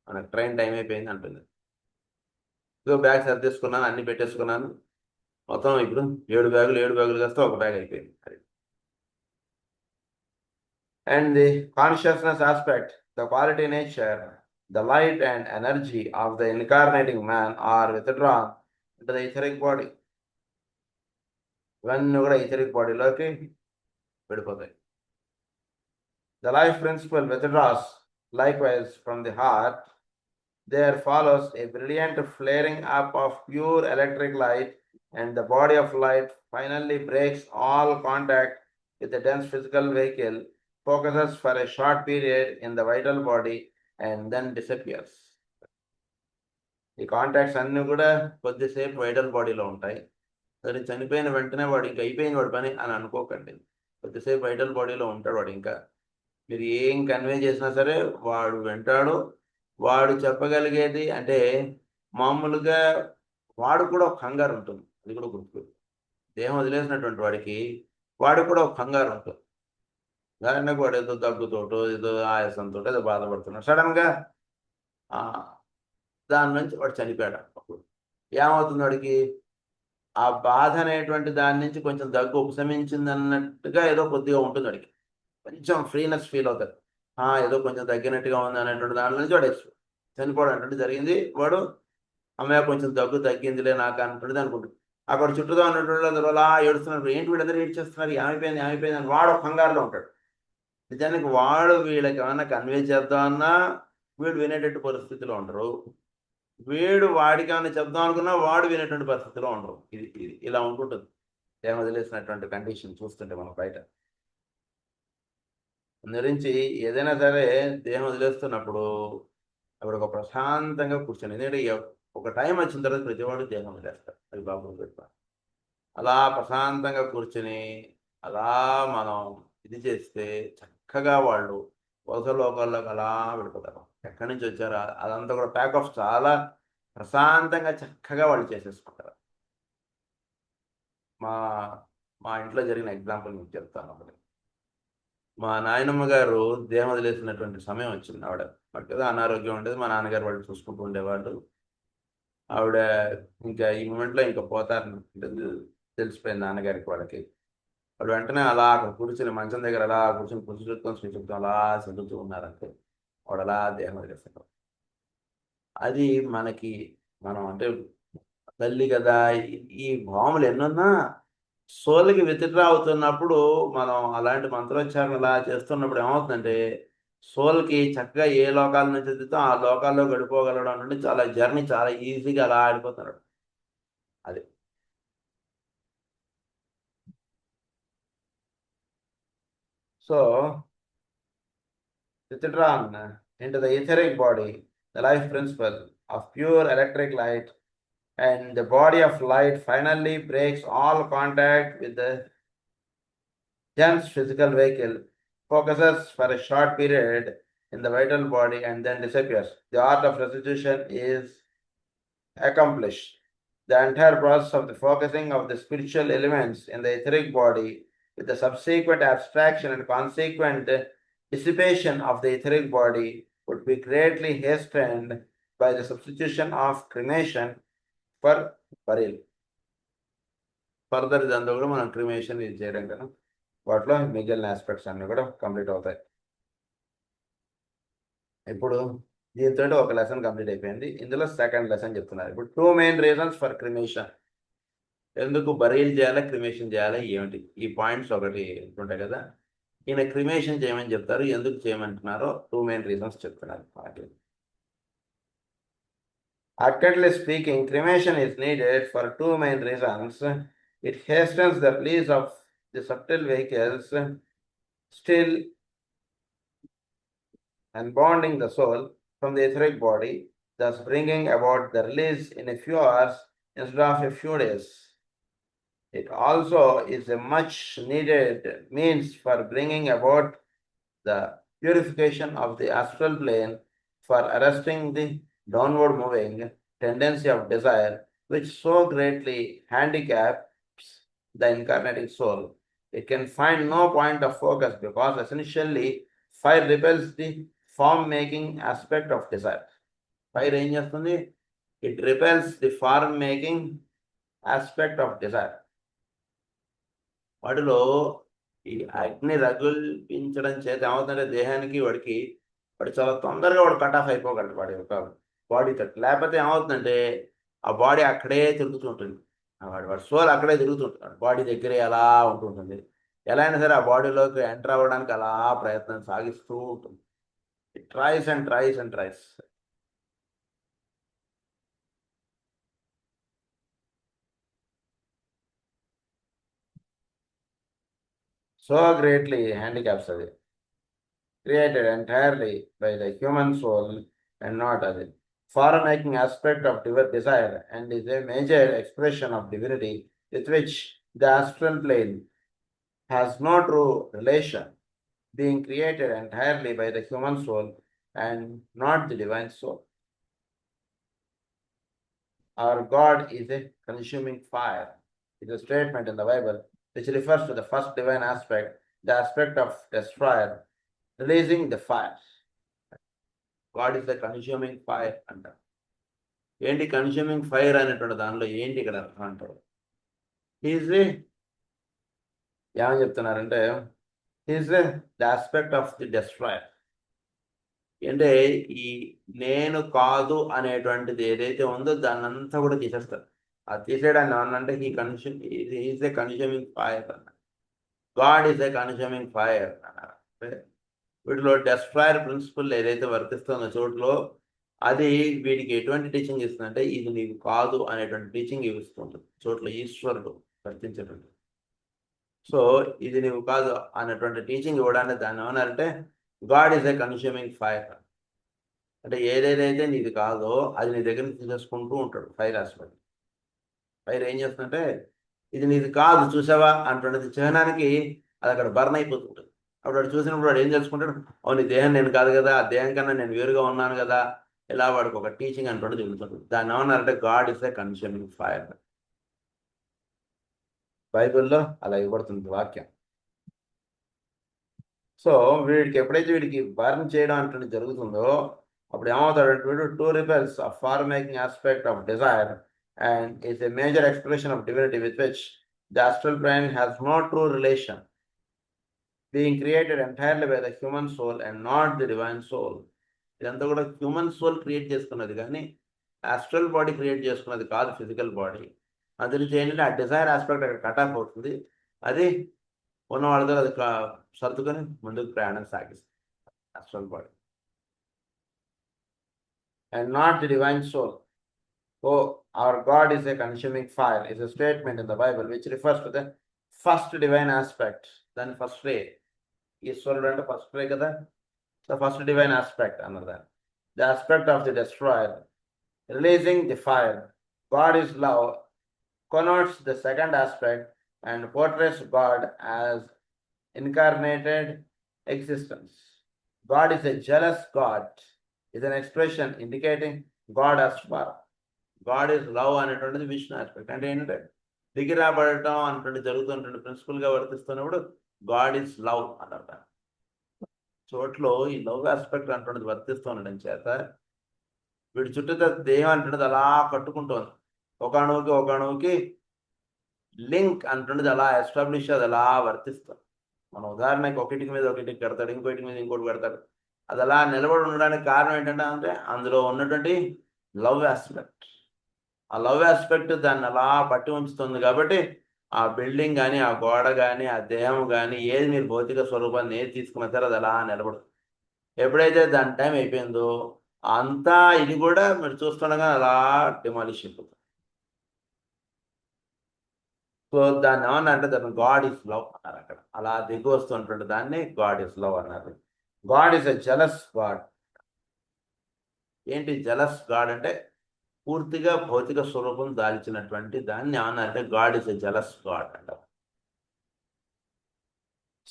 మనకు ట్రైన్ టైం అయిపోయింది అంటుంది. ఇదో బ్యాగ్ సర్దేసుకున్నాను, అన్ని పెట్టేసుకున్నాను, మొత్తం ఇప్పుడు 7 బ్యాగులు వేస్తే ఒక బ్యాగ్ అయిపోయింది. And the consciousness aspect, the quality, nature, the light and energy of the incarnating man are withdrawn into the etheric body. ఇవన్నీ కూడా etheric బాడీలోకి వెళ్ళిపోతాయి. The life principle withdraws likewise from the heart. There follows a brilliant flaring up of pure electric light, and the body of light finally breaks all contact with the dense physical vehicle, focuses for a short period in the vital body, and then disappears. ఈ contacts అన్నీ కూడా కొద్దిసేపు vital బాడీలో ఉంటాయి. సరే, చనిపోయిన వెంటనే వాడు ఇంకా అయిపోయింది వాడి పని అని అనుకోకండి. కొద్దిసేపు వైటల్ బాడీలో ఉంటాడు వాడు. ఇంకా మీరు ఏం కన్వే చేసినా సరే వాడు వింటాడు. వాడు చెప్పగలిగేది అంటే మామూలుగా వాడు కూడా ఒక కంగారు ఉంటుంది. అది కూడా గుర్తు. దేహం వదిలేసినటువంటి వాడు కూడా ఒక కంగారు ఉంటుంది. ఉదాహరణకు వాడు ఏదో దగ్గుతోటో ఏదో ఆయాసంతో ఏదో బాధపడుతున్నాడు, సడన్గా దాని నుంచి వాడు చనిపోయాడు. అప్పుడు ఏమవుతుంది వాడికి? ఆ బాధ అనేటువంటి దాని నుంచి కొంచెం దగ్గు ఉపశమించింది అన్నట్టుగా ఏదో కొద్దిగా ఉంటుంది వాడికి, కొంచెం ఫ్రీనెస్ ఫీల్ అవుతాడు. ఏదో కొంచెం తగ్గినట్టుగా ఉంది అనేటువంటి దాని నుంచి వాడు చనిపోవడం అంటే జరిగింది. వాడు అమ్మాయి కొంచెం దగ్గు తగ్గిందిలే నాకు అనుకుంటుంది అనుకుంటుంది. అక్కడ చుట్టూతో ఉన్నటువంటి అందరూ అలా ఏడుస్తున్నారు, ఏంటి వీళ్ళందరూ ఏడ్చేస్తున్నారు, ఏమైపోయింది అని వాడు కంగారులో ఉంటాడు. నిజానికి వాడు వీళ్ళకి ఏమైనా కన్వే చేద్దామన్నా వీడు వినేటట్టు పరిస్థితిలో ఉండరు, వీడు వాడికి ఏమైనా చెప్దాం అనుకున్నా వాడు వినేటువంటి పరిస్థితిలో ఉండరు. ఇది ఇలా ఉంటుంటుంది దేహం వదిలేసినటువంటి కండిషన్ చూస్తుంటే మనం బయట. గురించి ఏదైనా సరే దేహం వదిలేస్తున్నప్పుడు అప్పుడు ఒక ప్రశాంతంగా కూర్చొని, ఎందుకంటే ఒక టైం వచ్చిన తర్వాత ప్రతివాడు దేహం వదిలేస్తారు, అది బాబు పెడతారు. అలా ప్రశాంతంగా కూర్చొని అలా మనం ఇది చేస్తే చక్కగా వాళ్ళు వలస లోకాల్లోకి అలా వెళ్ళిపోతారు. ఎక్కడి నుంచి వచ్చారో అదంతా కూడా ప్యాక్ ఆఫ్ చాలా ప్రశాంతంగా చక్కగా వాళ్ళు చేసేసుకుంటారు. మా మా ఇంట్లో జరిగిన ఎగ్జాంపుల్ మీకు చెప్తాను ఒకటి. మా నాయనమ్మ గారు దేహం వదిలేసినటువంటి సమయం వచ్చింది. ఆవిడ కదా అనారోగ్యం ఉండేది, మా నాన్నగారు వాళ్ళు చూసుకుంటూ ఉండేవాళ్ళు. ఆవిడ ఇంకా ఈ మూమెంట్లో ఇంకా పోతారని తెలిసిపోయింది నాన్నగారికి వాళ్ళకి. వాళ్ళు వెంటనే అలా అక్కడ కూర్చుని మంచం దగ్గర అలా కూర్చొని పుస్తకం శ్రీచక్తం అలా చదువుతూ ఉన్నారంటే వాడు అలా దేహం వదిలేస్తారు. అది మనకి మనం అంటే తల్లి కదా, ఈ భావములు ఎన్నున్నా సోల్కి విత్డ్రా అవుతున్నప్పుడు మనం అలాంటి మంత్రోచ్చారణ అలా చేస్తున్నప్పుడు ఏమవుతుందంటే సోల్కి చక్కగా ఏ లోకాల నుంచి ఎదుగుతాం ఆ లోకాల్లో గడిపోగలడం నుండి చాలా జర్నీ చాలా ఈజీగా అలా ఆడిపోతున్నాడు. అది so withdrawn into the etheric body, the life principle of pure electric light, and the body of light finally breaks all contact with the dense physical vehicle, focuses for a short period in the vital body, and then disappears. The art of restitution is accomplished. The entire process of the focusing of the spiritual elements in the etheric body, with the subsequent abstraction and consequent dissipation of the etheric body, would be greatly hastened by the substitution of cremation for burial. Further ఇదంతా కూడా మనం cremation ఇది చేయడం కదా, వాటిలో మిగిలిన aspects అన్నీ కూడా కంప్లీట్ అవుతాయి. ఇప్పుడు దీంతో ఒక లెసన్ కంప్లీట్ అయిపోయింది. ఇందులో సెకండ్ లెసన్ చెప్తున్నారు. ఇప్పుడు 2 మెయిన్ రీజన్స్ ఫర్ క్రిమేషన్. ఎందుకు బరీల్ చేయాలా క్రిమేషన్ చేయాలా ఏమిటి, ఈ పాయింట్స్ ఒకటి ఉంటాయి కదా. ఈయన క్రిమేషన్ చేయమని చెప్తారు, ఎందుకు చేయమంటున్నారో 2 మెయిన్ రీజన్స్ చెప్తున్నారు. Accurately speaking, cremation is needed for 2 main reasons. It hastens the release of the subtle vehicles, still and bonding the soul from the etheric body, thus bringing about the release in a few hours instead of a few days. It also is a much needed means for bringing about the purification of the astral plane, for arresting the downward moving tendency of desire, which so greatly handicaps the incarnating soul. It can find no point of focus because essentially fire repels the form making aspect of desire. Fire ఏం చేస్తుంది? It repels the form making aspect of desire. వాటిలో ఈ అగ్ని రగుల్పించడం చేత ఏమవుతుందంటే దేహానికి వాడు చాలా తొందరగా వాడు కట్ ఆఫ్ అయిపోగలడు వాడి యొక్క బాడీ తోటి. లేకపోతే ఏమవుతుందంటే ఆ బాడీ అక్కడే తిరుగుతుంటుంది, వాడి సోల్ అక్కడే తిరుగుతుంటాడు, బాడీ దగ్గరే అలా ఉంటుంటుంది. ఎలా అయినా సరే ఆ బాడీలోకి ఎంటర్ అవ్వడానికి అలా ప్రయత్నం సాగిస్తూ ఉంటుంది. Tries and tries and tries. So greatly handicaps అది, created entirely by the human soul and not as a form-making aspect of desire, and is a major expression of divinity with which the astral plane has no true relation, being created entirely by the human soul and not the divine soul. Our God is a consuming fire. It is a statement in the Bible which refers to the first divine aspect, the aspect of destroyer, releasing the fire. God is the consuming fire అంటారు. ఏంటి consuming fire అనేటువంటి దానిలో ఏంటి ఇక్కడ అర్థం అంటారు? ఏమని చెప్తున్నారంటే is the aspect of the destroyer. అంటే ఈ నేను కాదు అనేటువంటిది ఏదైతే ఉందో దాన్ని అంతా కూడా తీసేస్తారు. అది తీసేయడాన్ని ఏమన్నంటే ఈజ్ ఏ కన్స్యూమింగ్ ఫైర్ అన్నారు. God is a consuming fire అన్నారు. వీటిలో డెస్ట్రాయర్ ప్రిన్సిపల్ ఏదైతే వర్తిస్తున్న చోట్లో అది వీడికి ఎటువంటి టీచింగ్ ఇస్తుందంటే ఇది నీకు కాదు అనేటువంటి టీచింగ్ ఇస్తుంది చోట్ల ఈశ్వరుడు వర్తించేటువంటి. సో ఇది నీవు కాదు అనేటువంటి టీచింగ్ ఇవ్వడానికి దాన్ని ఏమన్నారంటే God is a consuming fire. అంటే ఏదేదైతే నీది కాదో అది నీ దగ్గర నుంచి తీసుకుంటూ ఉంటాడు ఫైర్ ఆస్పెక్ట్. ఫైర్ ఏం చేస్తుందంటే ఇది నీది కాదు చూసావా అంటున్నది చిహ్నానికి అది అక్కడ బర్న్ అయిపోతుంటుంది. అప్పుడు వాడు చూసినప్పుడు వాడు ఏం తెలుసుకుంటాడు, అవును ఈ దేహం నేను కాదు కదా, ఆ దేహం కన్నా నేను వేరుగా ఉన్నాను కదా, ఇలా వాడికి ఒక టీచింగ్ అంటున్నది తెలుస్తుంది. దాన్ని ఏమన్నారంటే God is a consuming fire. బైబిల్లో అలా ఇవ్వబడుతుంది వాక్యం. సో వీడికి ఎప్పుడైతే వీడికి బర్న్ చేయడం అంటే జరుగుతుందో అప్పుడు ఏమవుతాడంటే వీడు to repels of far making aspect of desire and is a major expression of divinity with which the astral brain has no true relation, being created entirely by the human soul and not the divine soul. ఇదంతా కూడా human soul create చేసుకున్నది కానీ astral body create చేసుకున్నది కాదు, physical body. అది ఏంటంటే ఆ desire aspect అక్కడ కట్ ఆఫ్ అవుతుంది. అది ఉన్న వాళ్ళతో అది సర్దుకొని ముందుకు ప్రయాణం సాగిస్తుంది astral body and not the divine soul. Oh, our God is a consuming fire is a statement in the Bible which refers to the first divine aspect. Then first ray. Ishwarudu ante first ray kada. The first divine aspect another. The aspect of the destroyer. Releasing the fire. God is love connotes the second aspect and portrays God as incarnated existence. God is a jealous God is an expression indicating God as fire. God is love అనేటువంటిది Vishnu aspect. అంటే ఏంటంటే దిగిరాబడటం అనేటువంటి జరుగుతున్నటువంటి ప్రిన్సిపల్గా వర్తిస్తున్నప్పుడు God is love అన్నమాట. చోట్లో ఈ love aspect అంటున్నది వర్తిస్తుండడం చేత వీడి చుట్టూ దేహం అంటున్నది అలా కట్టుకుంటోంది. ఒక అణువుకి లింక్ అంటున్నది అలా ఎస్టాబ్లిష్, అది అలా వర్తిస్తుంది. మన ఉదాహరణకి ఒకటికి మీద ఒకటికి కడతాడు, ఇంకోటి మీద ఇంకోటి కడతాడు. అది అలా నిలబడి ఉండడానికి కారణం ఏంటంటే అంటే అందులో ఉన్నటువంటి లవ్ ఆస్పెక్ట్. ఆ లవ్ ఆస్పెక్ట్ దాన్ని అలా పట్టి ఉంచుతుంది. కాబట్టి ఆ బిల్డింగ్ కానీ ఆ గోడ కానీ ఆ దేహం కానీ ఏది మీరు భౌతిక స్వరూపాన్ని ఏది తీసుకున్నా సరే అది అలా నిలబడు. ఎప్పుడైతే దాని టైం అయిపోయిందో అంతా ఇది కూడా మీరు చూస్తుండగా అలా డిమాలిష్ అయిపోతుంది. సో దాన్ని ఏమన్నా అంటే దాన్ని గాడ్ ఈస్ లవ్ అన్నారు. అక్కడ అలా దిగి వస్తున్నటువంటి దాన్ని గాడ్ ఈస్ లవ్ అన్నారు. God is a jealous God. ఏంటి జెలస్ గాడ్ అంటే పూర్తిగా భౌతిక స్వరూపం దాల్చినటువంటి దాన్ని ఏమన్నారంటే God is a jealous God అంటారు.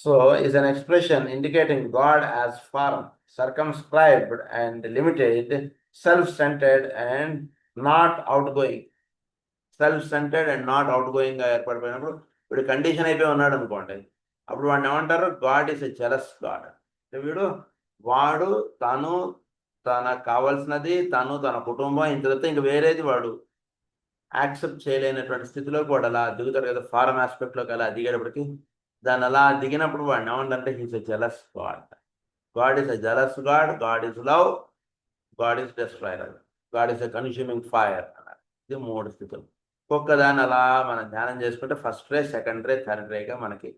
So is an expression indicating God as form, circumscribed and limited, self centred and not outgoing. Self centred and not outgoing గా ఏర్పడిపోయినప్పుడు వీడు కండిషన్ అయిపోయి ఉన్నాడు అనుకోండి, అప్పుడు వాడిని ఏమంటారు God is a jealous God. వాడు తను తనకు కావాల్సినది తను తన కుటుంబం ఇంత ఇంక వేరేది వాడు యాక్సెప్ట్ చేయలేనటువంటి స్థితిలోకి వాడు అలా దిగుతాడు కదా, ఫారం ఆస్పెక్ట్లోకి అలా దిగేటప్పటికి దాన్ని అలా దిగినప్పుడు వాడిని ఏమంటే he's a jealous God. God is a jealous God, God is love, God is destroyer, God is a consuming fire అన్నారు. ఇది మూడు స్థితులు. ఒక్కదాన్ని అలా మనం ధ్యానం చేసుకుంటే first ray, second ray, third రేగా మనకి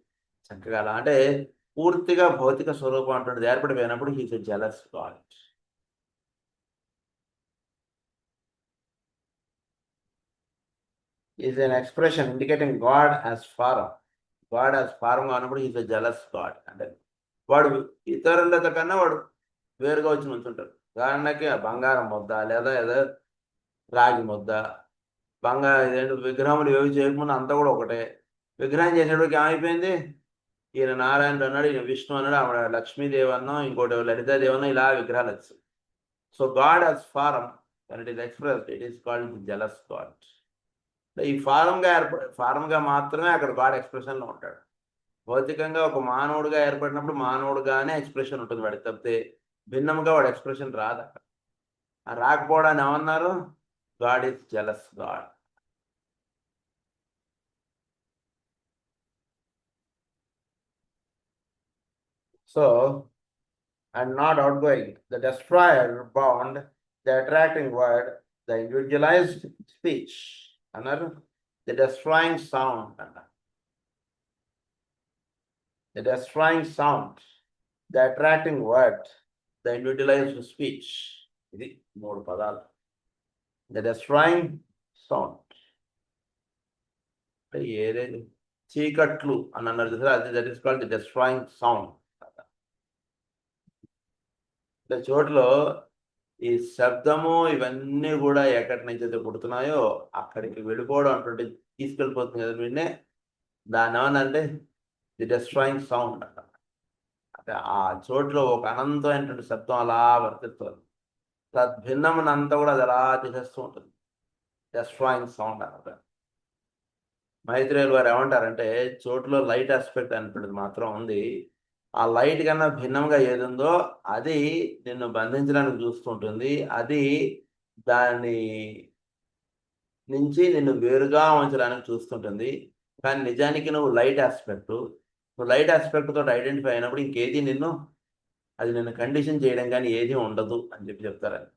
చక్కగా అలా అంటే పూర్తిగా భౌతిక స్వరూపం అంటున్నది ఏర్పడిపోయినప్పుడు హీస్ ఎ జెలస్ గాడ్. is an expression indicating God as form. God as form అన్నప్పుడు ఈజ్ ఎ జెలస్ గాడ్. అంటే వాడు ఇతరులతో కన్నా వాడు వేరుగా వచ్చి ఉంచుంటాడు. ఉదాహరణకి బంగారం ముద్ద లేదా ఏదో రాగి ముద్ద, విగ్రహములు ఏవి చేయకముందు అంతా కూడా ఒకటే. విగ్రహం చేసేటప్పటికి ఏమైపోయింది, ఈయన నారాయణుడు అన్నాడు, ఈయన విష్ణు అన్నాడు, ఆవిడ లక్ష్మీదేవి అన్నాం, ఇంకోటి లలితాదేవి అన్నాం, ఇలా విగ్రహాలు వచ్చాయి. So god as form when it is expressed, it is called jealous God. ఈ ఫారంగా మాత్రమే అక్కడ గాడ్ ఎక్స్ప్రెషన్లో ఉంటాడు. భౌతికంగా ఒక మానవుడిగా ఏర్పడినప్పుడు మానవుడుగానే ఎక్స్ప్రెషన్ ఉంటుంది వాడికి, తప్పితే భిన్నంగా వాడు ఎక్స్ప్రెషన్ రాదు. అక్కడ రాకపోవడాన్ని ఏమన్నారు, God is jealous God. So and not outgoing. The destroyer bound, the attracting word, the individualized speech. Another, the destroying sound. The destroying sound. The attracting word, the individualised speech. ఇది 3 పదాలు. The destroying sound అంటే ఏదైతే చీకట్లు అని అన్నారు చూసారా, అది that is called the destroying sound. చోట్లో ఈ శబ్దము ఇవన్నీ కూడా ఎక్కడి నుంచి అయితే పుడుతున్నాయో అక్కడికి వెళ్ళిపోవడం అంటే తీసుకెళ్ళిపోతుంది కదా వీడినే. దాని ఏమన్నంటే ది డిస్ట్రాయింగ్ సౌండ్ అంట. అంటే ఆ చోట్లో ఒక అనంతమైనటువంటి శబ్దం అలా వర్తిస్తుంది. తద్భిన్నమునంతా కూడా అది అలా తీసేస్తూ ఉంటుంది. డిస్ట్రాయింగ్ సౌండ్ అన్నమాట. మైత్రేయులు వారు ఏమంటారంటే చోట్లో లైట్ ఆస్పెక్ట్ అనేటువంటిది మాత్రం ఉంది. ఆ లైట్ కన్నా భిన్నంగా ఏది ఉందో అది నిన్ను బంధించడానికి చూస్తుంటుంది. అది దాని నుంచి నిన్ను వేరుగా ఉంచడానికి చూస్తుంటుంది. కానీ నిజానికి నువ్వు లైట్ ఆస్పెక్ట్. నువ్వు లైట్ ఆస్పెక్ట్ తోటి ఐడెంటిఫై అయినప్పుడు ఇంకేది అది నిన్ను కండిషన్ చేయడం కానీ ఏది ఉండదు అని చెప్తారని.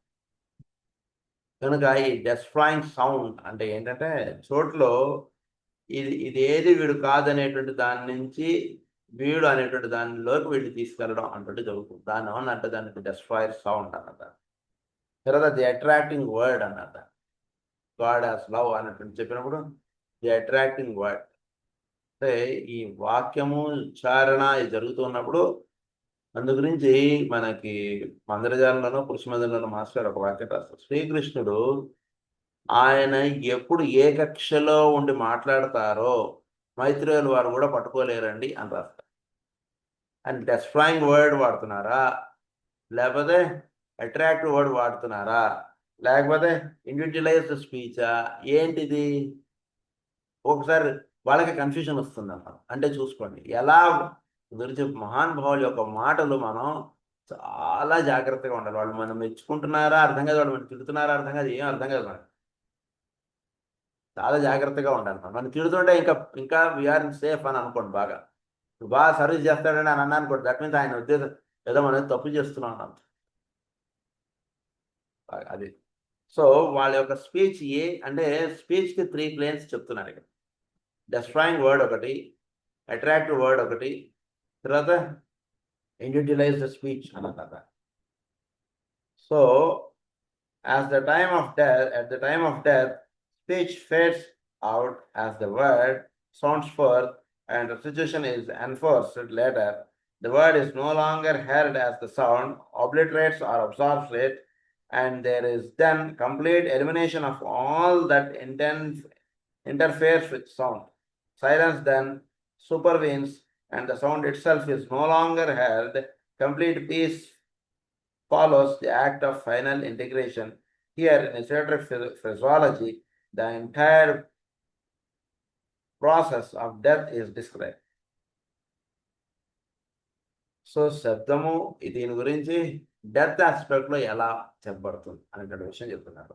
కనుక ఈ డిస్ట్రాయింగ్ సౌండ్ అంటే ఏంటంటే చోట్లో ఇది ఏది వీడు కాదనేటువంటి దాని నుంచి వీడు అనేటువంటి దానిలోకి వీళ్ళు తీసుకెళ్ళడం అంటే జరుగుతుంది. దాని ఏమన్నంటే దానికి డిస్ట్రాయర్ సౌండ్ అన్నమాట. తర్వాత ది అట్రాక్టింగ్ వర్డ్ అన్నమాట. గాడ్ హాస్ లవ్ అన్నట్టు చెప్పినప్పుడు ది అట్రాక్టింగ్ వర్డ్ అంటే ఈ వాక్యము ఉచ్చారణ ఇది జరుగుతున్నప్పుడు అందు గురించి మనకి మందరజాలంలోనో పురుషమందిరంలోనో మాస్టర్ ఒక వాక్యం రాస్తారు. శ్రీకృష్ణుడు ఆయన ఎప్పుడు ఏ కక్షలో ఉండి మాట్లాడతారో మైత్రేయులు వారు కూడా పట్టుకోలేరండి అని రాస్తారు. అండ్ డిస్ట్రాయింగ్ వర్డ్ వాడుతున్నారా, లేకపోతే అట్రాక్టివ్ వర్డ్ వాడుతున్నారా, లేకపోతే ఇండివిజువలైజ్డ్ స్పీచా, ఏంటిది? ఒకసారి వాళ్ళకి కన్ఫ్యూజన్ వస్తుంది అన్నమాట. అంటే చూసుకోండి ఎలా గురించి మహానుభావుల యొక్క మాటలు మనం చాలా జాగ్రత్తగా ఉండాలి. వాళ్ళు మనం మెచ్చుకుంటున్నారా అర్థం కాదు, వాళ్ళు మనం తిడుతున్నారా అర్థం కాదు, ఏం అర్థం కాదు మనకి. చాలా జాగ్రత్తగా ఉండాలి. మనం తిడుతుంటే ఇంకా వీఆర్ సేఫ్ అని అనుకోండి. బాగా సర్వీస్ చేస్తాడని అని అన్నా అనుకోండి, దట్ మీన్స్ ఆయన ఉద్దేశం ఏదో మనం తప్పు చేస్తున్నాం అంత. అది సో వాళ్ళ యొక్క స్పీచ్ అంటే స్పీచ్కి 3 ప్లేన్స్ చెప్తున్నారు ఇక్కడ. డిస్ట్రాయింగ్ వర్డ్ ఒకటి, అట్రాక్టివ్ వర్డ్ ఒకటి, తర్వాత ఇండివిజువలైజ్డ్ స్పీచ్ అన్నమాట. So at the time of death, speech fades out as the word sounds forth and the situation is enforced later. The word is no longer heard as the sound, obliterates or absorbs it, and there is then complete elimination of all that interferes with sound. Silence then supervenes and the sound itself is no longer heard. Complete peace follows the act of final integration. Here in esoteric physiology, the entire process of death is described. So శబ్దము దీని గురించి death aspect లో ఎలా చెప్పబడుతుంది అనేటువంటి విషయం చెప్తున్నారు.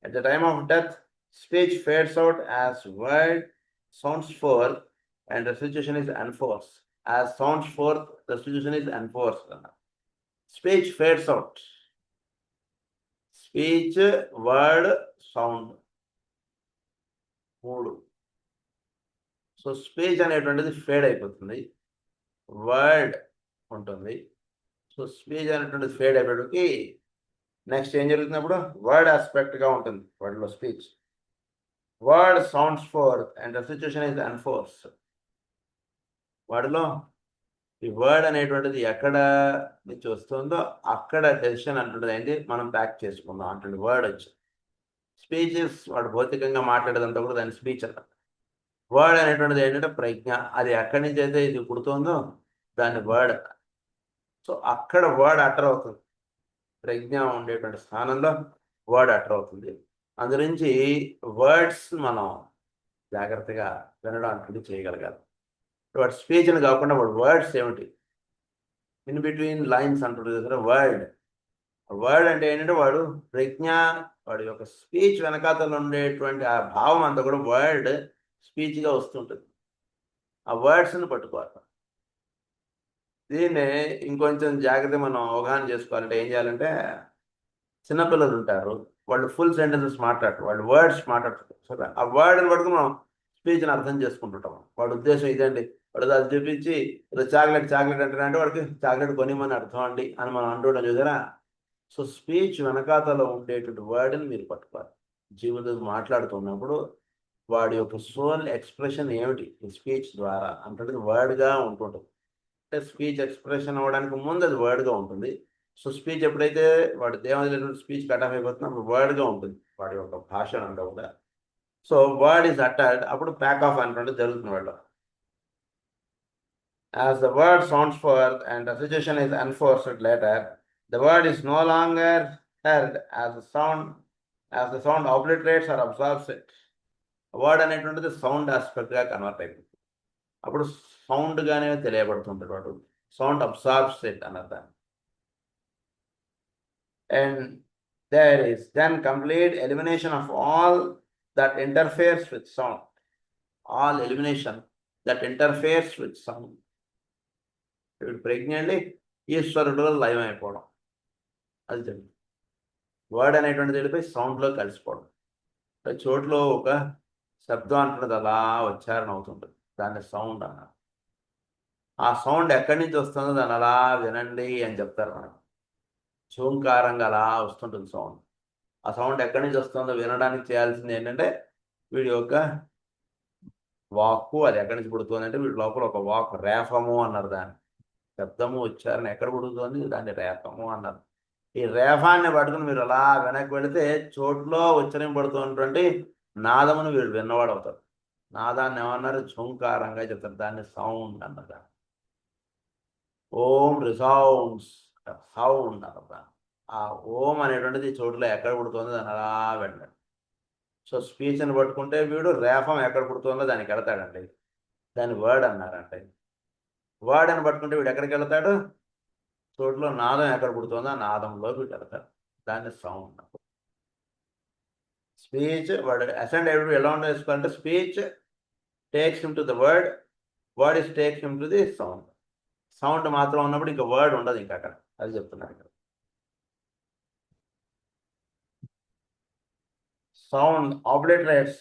At the time of death, speech fades out as word sounds forth and restitution is enforced. As sounds forth, restitution is enforced. Speech fades out. Speech, word, sound. 3. So speech అనేటువంటిది fade అయిపోతుంది, word ఉంటుంది. So speech అనేటువంటిది fade అయిపోయేటికి next ఏం జరుగుతున్నప్పుడు word ఆస్పెక్ట్గా ఉంటుంది. వర్డ్లో speech, word sounds forth and the situation is enforce. వర్డ్లో ఈ వర్డ్ అనేటువంటిది ఎక్కడ నుంచి వస్తుందో అక్కడ డెసిషన్ అంటుంటుంది ఏంటి మనం ప్యాక్ చేసుకుందాం అంటుంది వర్డ్ వచ్చి. స్పీచెస్ వాడు భౌతికంగా మాట్లాడేదంతా కూడా దాని స్పీచ్ అన్నమాట. వర్డ్ అనేటువంటిది ఏంటంటే ప్రజ్ఞ, అది ఎక్కడి నుంచి అయితే ఇది పుడుతుందో దాన్ని వర్డ్. సో అక్కడ వర్డ్ అటర్ అవుతుంది, ప్రజ్ఞ ఉండేటువంటి స్థానంలో వర్డ్ అటర్ అవుతుంది. అందురించి వర్డ్స్ మనం జాగ్రత్తగా వినడం అంటుంది చేయగలగాలి. వాడు స్పీచ్ అని కాకుండా వాడు వర్డ్స్ ఏమిటి, ఇన్ బిట్వీన్ లైన్స్ అంటుంది కదా వర్డ్. వర్డ్ అంటే ఏంటంటే వాడు ప్రజ్ఞ, వాడి యొక్క స్పీచ్ వెనకాతలు ఉండేటువంటి ఆ భావం అంతా కూడా వర్డ్ స్పీచ్గా వస్తుంటుంది. ఆ వర్డ్స్ని పట్టుకోవాలి. దీన్ని ఇంకొంచెం జాగ్రత్త మనం అవగాహన చేసుకోవాలంటే ఏం చేయాలంటే, చిన్నపిల్లలు ఉంటారు, వాళ్ళు ఫుల్ సెంటెన్సెస్ మాట్లాడతారు, వాళ్ళు వర్డ్స్ మాట్లాడతారు. సరే, ఆ వర్డ్ని పట్టుకుని మనం స్పీచ్ని అర్థం చేసుకుంటుంటాం. వాడి ఉద్దేశం ఇదండి, వాడు అది చూపించి చాక్లెట్ చాక్లెట్ అంటారంటే వాడికి చాక్లెట్ కొనిమని అర్థం అండి అని మనం అంటుంటాం చూసారా. సో స్పీచ్ వెనకాతలో ఉండేటువంటి వర్డ్ని మీరు పట్టుకోవాలి. జీవితం మాట్లాడుతున్నప్పుడు వాడి యొక్క సోల్ ఎక్స్ప్రెషన్ ఏమిటి స్పీచ్ ద్వారా అంటే వర్డ్గా ఉంటుంటుంది. అంటే స్పీచ్ ఎక్స్ప్రెషన్ అవ్వడానికి ముందు అది వర్డ్గా ఉంటుంది. సో స్పీచ్ ఎప్పుడైతే వాడి దేవతల స్పీచ్ కట్ ఆఫ్ అయిపోతుందో అప్పుడు వర్డ్గా ఉంటుంది వాడి యొక్క భాష అంతా కూడా. సో వర్డ్ ఈజ్ అటర్డ్, అప్పుడు ప్యాక్ ఆఫ్ అంటే జరుగుతుంది వాళ్ళు. As the word sounds forth and the association is enforced later, the word is no longer heard as the sound obliterates or absorbs it. Word అనేటువంటిది sound ఆస్పెక్ట్గా convert అయిపోతుంది. అప్పుడు సౌండ్గానే తెలియబడుతుంటాడు వాడు. Sound అబ్సార్బ్స్ it అన్నది. And there is then complete elimination of all that interferes with sound. All elimination that interferes with sound. ఇప్పుడు ప్రజ్ఞండి ఈశ్వరుడులో లయం అయిపోవడం అది జరిగింది. వర్డ్ అనేటువంటిది వెళ్ళిపోయి సౌండ్లో కలిసిపోవడం. చోట్లో ఒక శబ్దం అంటున్నది అలా ఉచ్చారణ అవుతుంటుంది, దాన్ని సౌండ్ అన్నారు. ఆ సౌండ్ ఎక్కడి నుంచి వస్తుందో దాన్ని అలా వినండి అని చెప్తారు మనకు. చోంకారంగా అలా వస్తుంటుంది సౌండ్. ఆ సౌండ్ ఎక్కడి నుంచి వస్తుందో వినడానికి చేయాల్సింది ఏంటంటే వీడి యొక్క వాక్కు అది ఎక్కడి నుంచి పుడుతుంది అంటే వీడి లోపల ఒక వాక్ రేఫము అన్నారు. దాన్ని శబ్దము ఉచ్చారణ ఎక్కడ పుడుతుంది దాన్ని రేఫము అన్నారు. ఈ రేఫాన్ని పట్టుకుని మీరు అలా వెనక్కి వెళితే చోట్లో ఉచ్చరింపడుతున్నటువంటి నాదమును వీడు విన్నవాడు అవుతాడు. నాదాన్ని ఏమన్నారు చోంకారంగా చెప్తారు, దాన్ని సౌండ్ అన్నారు. ఓం రిసౌండ్స్ సౌండ్ అన్నదా. ఆ ఓం అనేటువంటిది చోట్ల ఎక్కడ పుడుతుందో దాన్ని అలా వెళ్ళాడు. సో స్పీచ్ని పట్టుకుంటే వీడు రేఫం ఎక్కడ పుడుతుందో దానికి వెళతాడండి, దాన్ని వర్డ్ అన్నారంటే. వర్డ్ అని పట్టుకుంటే వీడు ఎక్కడికి వెళతాడు, చోట్లో నాదం ఎక్కడ పుడుతుందో ఆ నాదంలో వీడు వెళతాడు, దాన్ని సౌండ్. స్పీచ్ వర్డ్ అసెండ్ ఎప్పుడు ఎలా ఉండేసుకోవాలంటే speech takes him to the word, word is takes him to the sound. Sound మాత్రం ఉన్నప్పుడు ఇంకా వర్డ్ ఉండదు ఇంకా అక్కడ, అది చెప్తున్నారు ఇక్కడ. Sound obliterates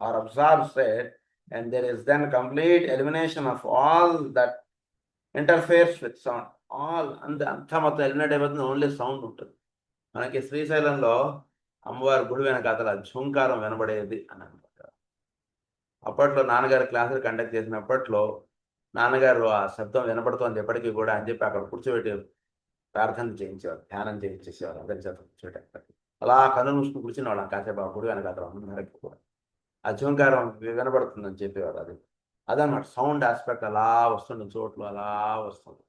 or absorbs it, and there is then complete elimination of all that interferes with sound. All అంతా మొత్తం ఎలిమినేట్ అయిపోతుంది, ఓన్లీ సౌండ్ ఉంటుంది. మనకి శ్రీశైలంలో అమ్మవారి గుడి వెనకాతల ఝుంకారం వినబడేది అని అనుకుంటారు. అప్పట్లో నాన్నగారు క్లాసులు కండక్ట్ చేసినప్పట్లో నాన్నగారు ఆ శబ్దం వినపడుతుంది ఎప్పటికీ కూడా అని చెప్పి అక్కడ కూర్చోబెట్టి ప్రార్థన చేయించేవారు, ధ్యానం చేయించేసేవారు. అందరి చేత కూర్చోబెట్టి అలా కన్ను మూసుకుని కూర్చుని వాళ్ళం కాసేపు ఆ గుడి వెనకాతల అందరికి కూడా ఆ ఝుంకారం వినపడుతుందని చెప్పేవారు. అదన్నమాట సౌండ్ ఆస్పెక్ట్ అలా వస్తుంది, చోట్లు అలా వస్తుంది,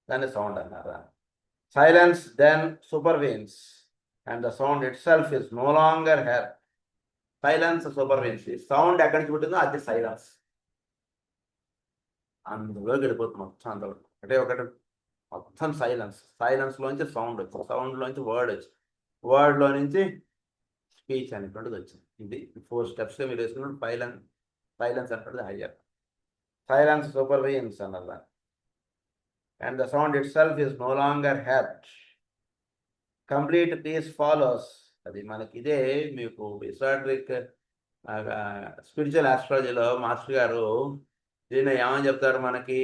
దాన్ని సౌండ్ అన్నారా. Silence then supervenes and the sound itself is no longer here. Silence supervenes, sound ఎక్కడి నుంచి పుట్టిందో అది సైలెన్స్, అందులో గడిపోతుంది మొత్తం. అందులో ఒకటి మొత్తం సైలెన్స్. సైలెన్స్లోంచి సౌండ్ వచ్చింది, సౌండ్లోంచి వర్డ్ వచ్చింది, వర్డ్లో నుంచి స్పీచ్ అనేటువంటిది వచ్చింది. ఇది 4 steps మీరు వేసుకున్నప్పుడు సైలెన్స్ అనేటువంటిది హయ్యర్. సైలెన్స్ సూపర్వీన్స్ అన్నది. And the sound itself is no longer heard. Complete peace follows. అది మనకి ఇదే మీకు ఎసాట్రిక్ స్పిరిచువల్ ఆస్ట్రాలజీలో మాస్టర్ గారు దీన్ని ఏమని చెప్తారు మనకి,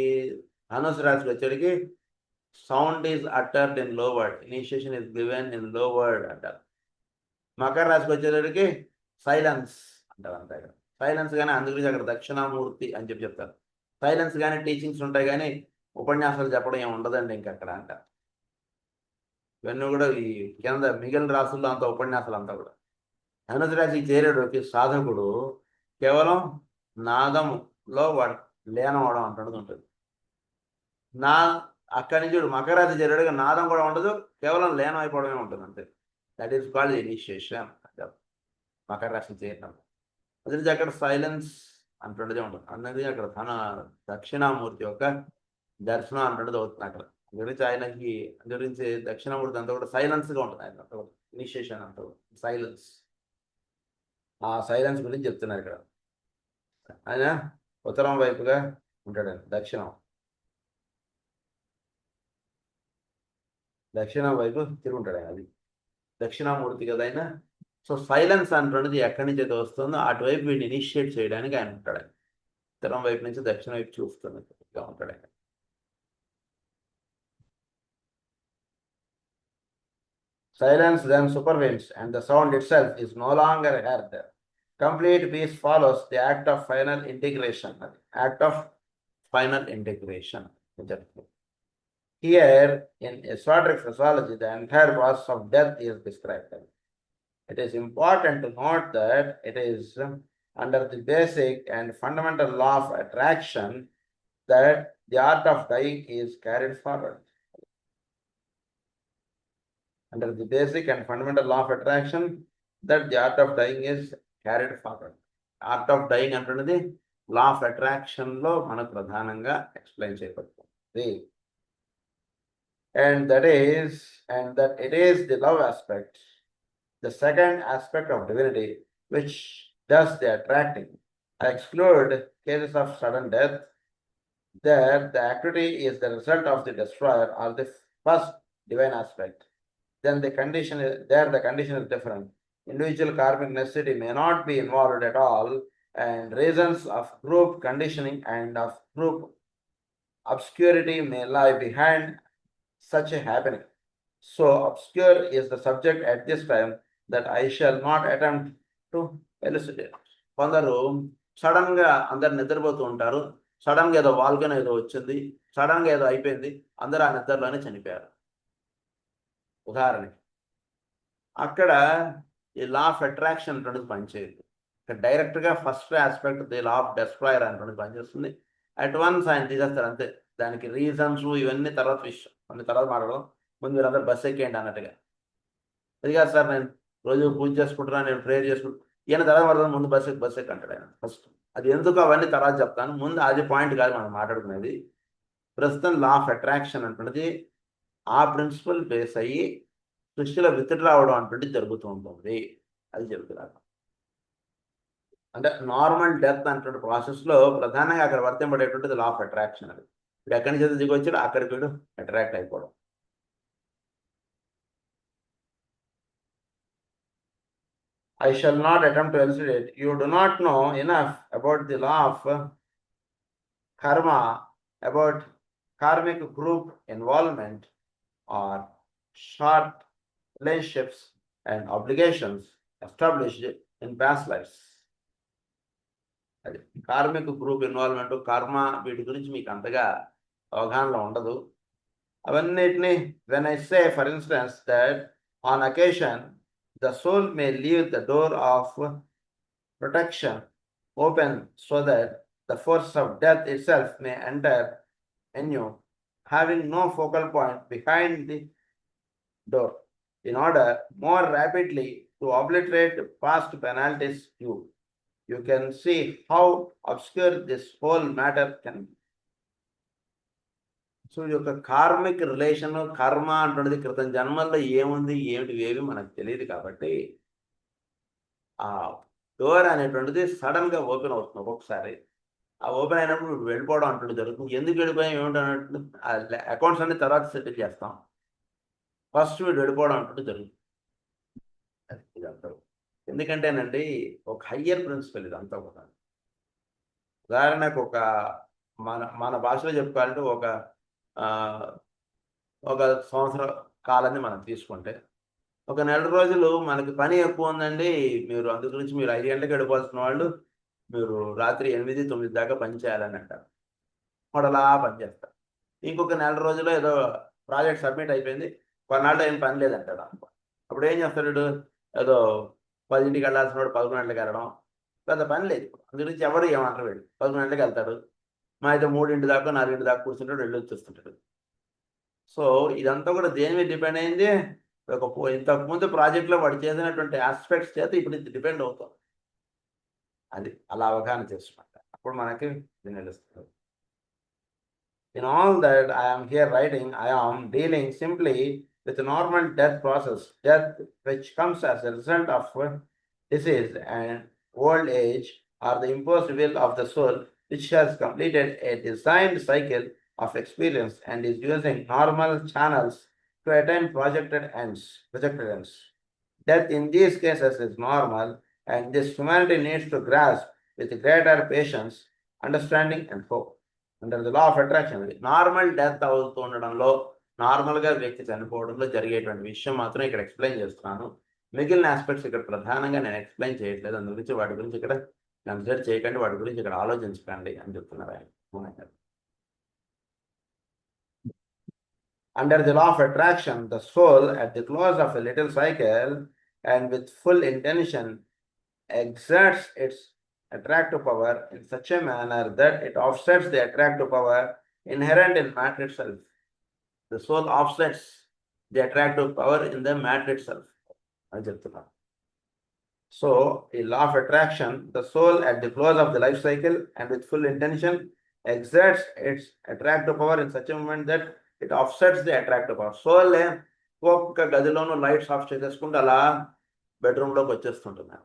ధనుసు రాశికి వచ్చేటికి సౌండ్ ఈజ్ అటర్డ్ ఇన్ లో word, initiation is given in లో వర్డ్ అంటారు. మకర రాశికి వచ్చేటప్పటికి సైలెన్స్ అంటారు అంతే. సైలెన్స్ కానీ అందుగురించి అక్కడ దక్షిణామూర్తి అని చెప్తారు. సైలెన్స్ కానీ టీచింగ్స్ ఉంటాయి కానీ ఉపన్యాసాలు చెప్పడం ఏమి ఉండదండి ఇంకా అక్కడ అంటారు. ఇవన్నీ కూడా ఈ కింద మిగిలిన రాసుల్లో అంత ఉపన్యాసాలు అంతా కూడా. ధనుసు రాశికి చేరేటోకి సాధకుడు కేవలం నాదంలో వాడు లీనమవడం అంటున్నది ఉంటుంది. అక్కడి నుంచి మకర రాశి చేరేటోకి నాదం కూడా ఉండదు, కేవలం లీనం అయిపోవడమే ఉంటుంది అంతే. దట్ ఈస్ కాల్డ్ ఇనిషియేషన్ అంటారు మకర రాశి చేరడం. అది అక్కడ సైలెన్స్ అంటుండదే ఉంటుంది. అన్నది అక్కడ తన దక్షిణామూర్తి యొక్క దర్శనం అంటుండది అవుతుంది అక్కడ. గురించి ఆయనకి గురించి దక్షిణామూర్తి అంతా కూడా సైలెన్స్గా ఉంటుంది. ఆయన అంతా కూడా ఇనిషియేషన్ అంతా కూడా సైలెన్స్. ఆ సైలెన్స్ గురించి చెప్తున్నారు ఇక్కడ. ఆయన ఉత్తరం వైపుగా ఉంటాడు, దక్షిణం వైపు తిరుగుంటాడు ఆయన. అది దక్షిణామూర్తి కదా ఆయన. సో సైలెన్స్ అంటున్నది ఎక్కడి నుంచి అయితే వస్తుందో అటువైపు వీడిని ఇనిషియేట్ చేయడానికి ఆయన ఉంటాడు. ఉత్తరం వైపు నుంచి దక్షిణ వైపు చూస్తున్నట్టుగా ఉంటాడు ఆయన. Silence then supervenes, and the sound itself is no longer heard. Complete peace follows the act of final integration. Act of final integration. Here, in esoteric physiology, the entire process of death is described. It is important to note that it is under the basic and fundamental law of attraction that the art of dying is carried forward. Under the basic and fundamental law of attraction that the art of dying is carried forward. Art of dying అంటున్నది law of attraction లో మనకు ప్రధానంగా explain చేయబడుతుంది. And that it is the love aspect, the second aspect of divinity, which does the attracting. I exclude cases of sudden death, that the activity is the result of the destroyer or the first divine aspect. Then the condition is different. Individual karmic necessity may not be involved at all, and reasons of group conditioning and of group obscurity may lie behind such a happening. So obscure is the subject at this time that I shall not attempt to elucidate. కొందరు sudden గా అందరు నిద్రపోతూ ఉంటారు, sudden గా ఏదో Vulcan ఏదో వచ్చింది, sudden గా ఏదో అయిపోయింది, అందరూ ఆ నిద్రలోనే చనిపోయారు. ఉదాహరణకి అక్కడ ఈ లా ఆఫ్ అట్రాక్షన్ అనేది పనిచేయదు. ఇక్కడ డైరెక్ట్ గా first aspect the law of destroyer అనేది పనిచేస్తుంది. అట్ వన్స్ ఆయన తీసేస్తారు అంతే. దానికి రీజన్స్ ఇవన్నీ తర్వాత విషయం, అన్ని తర్వాత మాట్లాడడం. ముందు మీరందరూ బస్ ఎక్కేయండి అన్నట్టుగా. అది కాదు సార్, నేను రోజు పూజ చేసుకుంటున్నాను, నేను ప్రేయర్ చేసుకుంటాను, ఈయన తర్వాత మాట్లాడదాం, ముందు బస్ ఎక్కి అంటాడు ఆయన ఫస్ట్. అది ఎందుకు అవన్నీ తర్వాత చెప్తాను, ముందు అది పాయింట్ కాదు మనం మాట్లాడుకునేది. ప్రస్తుతం లా ఆఫ్ అట్రాక్షన్ అంటున్నది ఆ ప్రిన్సిపల్ బేస్ అయ్యి సృష్టిలో విత్డ్రా రావడం అటువంటిది జరుగుతూ ఉంటుంది. అది చెబుతున్నారు. అంటే నార్మల్ డెత్ అటువంటి ప్రాసెస్ లో ప్రధానంగా అక్కడ వర్తింపడేటువంటిది లా ఆఫ్ అట్రాక్షన్. అది ఇప్పుడు ఎక్కడి నుంచి దిగి వచ్చాడు అక్కడికి వీడు అట్రాక్ట్ అయిపోవడం. I shall not attempt to elucidate. You do not know enough about the law of karma, about karmic group involvement or short relationships and obligations established in past lives. అది కార్మిక్ గ్రూప్ ఇన్వాల్వ్మెంట్, కర్మ, వీటి గురించి మీకు అంతగా అవగాహనలో ఉండదు. అవన్నిటిని when I say for instance that on occasion the soul may leave the door of protection open so that the force of death itself may enter in you, having no focal point behind the door, in order more rapidly to obliterate past penalties. You can see how obscure this whole matter can be. So ఈ యొక్క karmic relation, కర్మ అంటున్నది క్రితం జన్మల్లో ఏముంది ఏమిటి ఏవి మనకు తెలియదు. కాబట్టి ఆ డోర్ అనేటువంటిది సడన్ గా ఓపెన్ అవుతుంది ఒక్కొక్కసారి. ఆ ఓపెన్ అయినప్పుడు వెళ్ళిపోవడం అంటుంది జరుగుతుంది. ఎందుకు వెళ్ళిపోయాం ఏమిటన్నట్టు అకౌంట్స్ అన్ని తర్వాత సెటిల్ చేస్తాం. ఫస్ట్ వీడు వెళ్ళిపోవడం అంటుంది జరుగుతుంది. ఇదంతా ఎందుకంటేనండి ఒక హయ్యర్ ప్రిన్సిపల్ ఇదంతా కూడా. ఉదాహరణకు ఒక మన భాషలో చెప్పుకోవాలంటే ఒక సంవత్సర కాలాన్ని మనం తీసుకుంటే, ఒక నెల రోజులు మనకి పని ఎక్కువ ఉందండి, మీరు అందు గురించి మీరు 5 గంటలకు వెళ్ళిపోవాల్సిన వాళ్ళు మీరు రాత్రి 8, 9 దాకా పని చేయాలని అంటారు. వాడలా పనిచేస్తారు. ఇంకొక నెల రోజుల్లో ఏదో ప్రాజెక్ట్ సబ్మిట్ అయిపోయింది, కొన్నాళ్ళు ఏం పని లేదంటాడు. అప్పుడు ఏం చేస్తాడు, ఏదో 10ంటికి వెళ్ళాల్సిన వాడు 11 గంటలకు వెళ్ళడం, పెద్ద పని లేదు. అందు గురించి ఎవరు ఏమంటారు, వీడు 11 గంటలకు వెళ్తాడు, మా అయితే 3 దాకా 4 దాకా కూర్చుంటాడు, వెళ్ళి వచ్చేస్తుంటాడు. సో ఇదంతా కూడా దేని మీద డిపెండ్ అయింది, ఇంతకుముందు ప్రాజెక్ట్లో వాడు చేసినటువంటి ఆస్పెక్ట్స్ చేత ఇప్పుడు ఇది డిపెండ్ అవుతాం. అది అలా అవగాహన చేసుకుంటా, అప్పుడు మనకి తెలుస్తుంది. In all that I am here writing, I am dealing simply with the normal death process, death which comes as a result of disease and old age, or the imposed will of the soul which has completed a designed cycle of experience and is using normal channels to attain projected ends. Death in these cases is normal, and this humanity needs to grasp with greater patience understanding and hope under the law of attraction. Normal death అవుతూ ఉండడంలో, నార్మల్గా వ్యక్తి చనిపోవడంలో జరిగేటువంటి విషయం మాత్రం ఇక్కడ explain చేస్తున్నాను. మిగిలిన aspects ఇక్కడ ప్రధానంగా నేను ఎక్స్ప్లెయిన్ చేయట్లేదు. అందు గురించి వాటి గురించి ఇక్కడ కన్సిడర్ చేయకండి, వాటి గురించి ఇక్కడ ఆలోచించకండి అని చెప్తున్నారు ఆయన. Under the law of attraction, the soul at the close of a little cycle and with full intention exerts its attractive power in such a manner that it offsets the attractive power inherent in matter itself. The soul offsets the attractive power in the matter itself. So, in law of attraction, the soul at the close of the life cycle and with full intention exerts its attractive power in such a moment that it offsets the attractive power. Soul ఒక్క గదిలోనూ lights off చేసేసుకుంటే అలా బెడ్రూమ్లోకి వచ్చేస్తుంటుంది.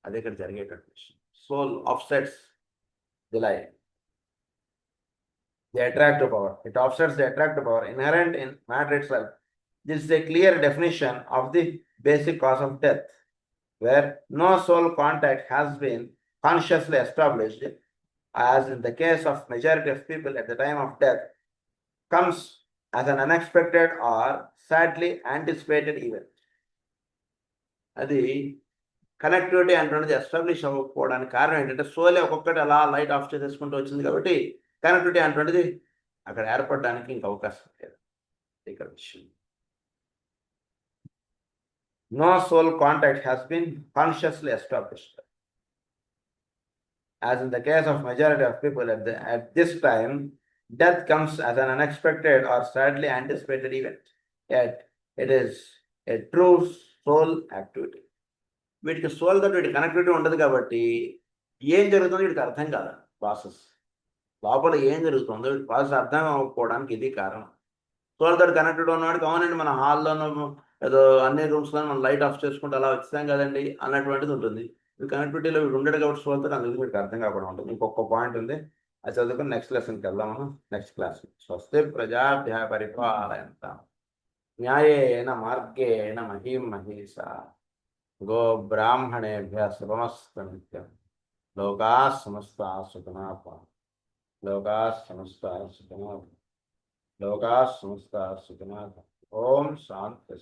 అదే ఇక్కడ జరిగేటువంటి విషయం. Soul offsets the light, the attractive power. It offsets the attractive power inherent in matter itself. This is a clear definition of the basic cause of death, where no soul contact has been consciously established, as in the case of majority of people at the time of death, comes as an unexpected or sadly anticipated event. అది connectivity అంటున్నది establish అవ్వకపోవడానికి కారణం ఏంటంటే సోలే ఒక్కొక్కటి అలా light of చేసేసుకుంటూ వచ్చింది కాబట్టి connectivity అంటున్నది అక్కడ ఏర్పడడానికి ఇంక అవకాశం లేదు. ఇక్కడ విషయం, no soul contact has been consciously established, as in the case of majority of people at this time death comes as an unexpected or sadly anticipated event, yet it is a true soul activity. వీటికి soul తోటి వీటి connectivity ఉండదు కాబట్టి ఏం జరుగుతుందో వీటికి అర్థం కాదు. ప్రాసెస్ లోపల ఏం జరుగుతుందో వీటి ప్రాసెస్ అర్థం అవ్వకపోవడానికి ఇది కారణం. సోల్ తోటి కనెక్టెడ్ ఉన్నవాడికి అవునండి మన హాల్లోనూ ఏదో అన్ని రూమ్స్లో మనం లైట్ ఆఫ్ చేసుకుంటూ అలా వచ్చాం కదండి అన్నటువంటిది ఉంటుంది. వీటి కనెక్టివిటీలో వీడు ఉండడు కాబట్టి సోల్ తోటి అందుకు వీటికి అర్థం కాకుండా ఉంటుంది. ఇంకొక పాయింట్ ఉంది, అది చదువుకుని నెక్స్ట్ లెసన్కి వెళ్దాము. Next class. స్వస్తి ప్రజాభ్య పరిపాలయంతాం న్యాయేన మార్గేణ మహీం మహీషా గో బ్రాహ్మణేభ్య శుభమస్తు నిత్యం. లోకాః సమస్తాః సుఖినః భవంతు. లోకాః సమస్తాః సుఖినః భవంతు. లోకాః సమస్తాః సుఖినః భవంతు. ఓం శాంతి.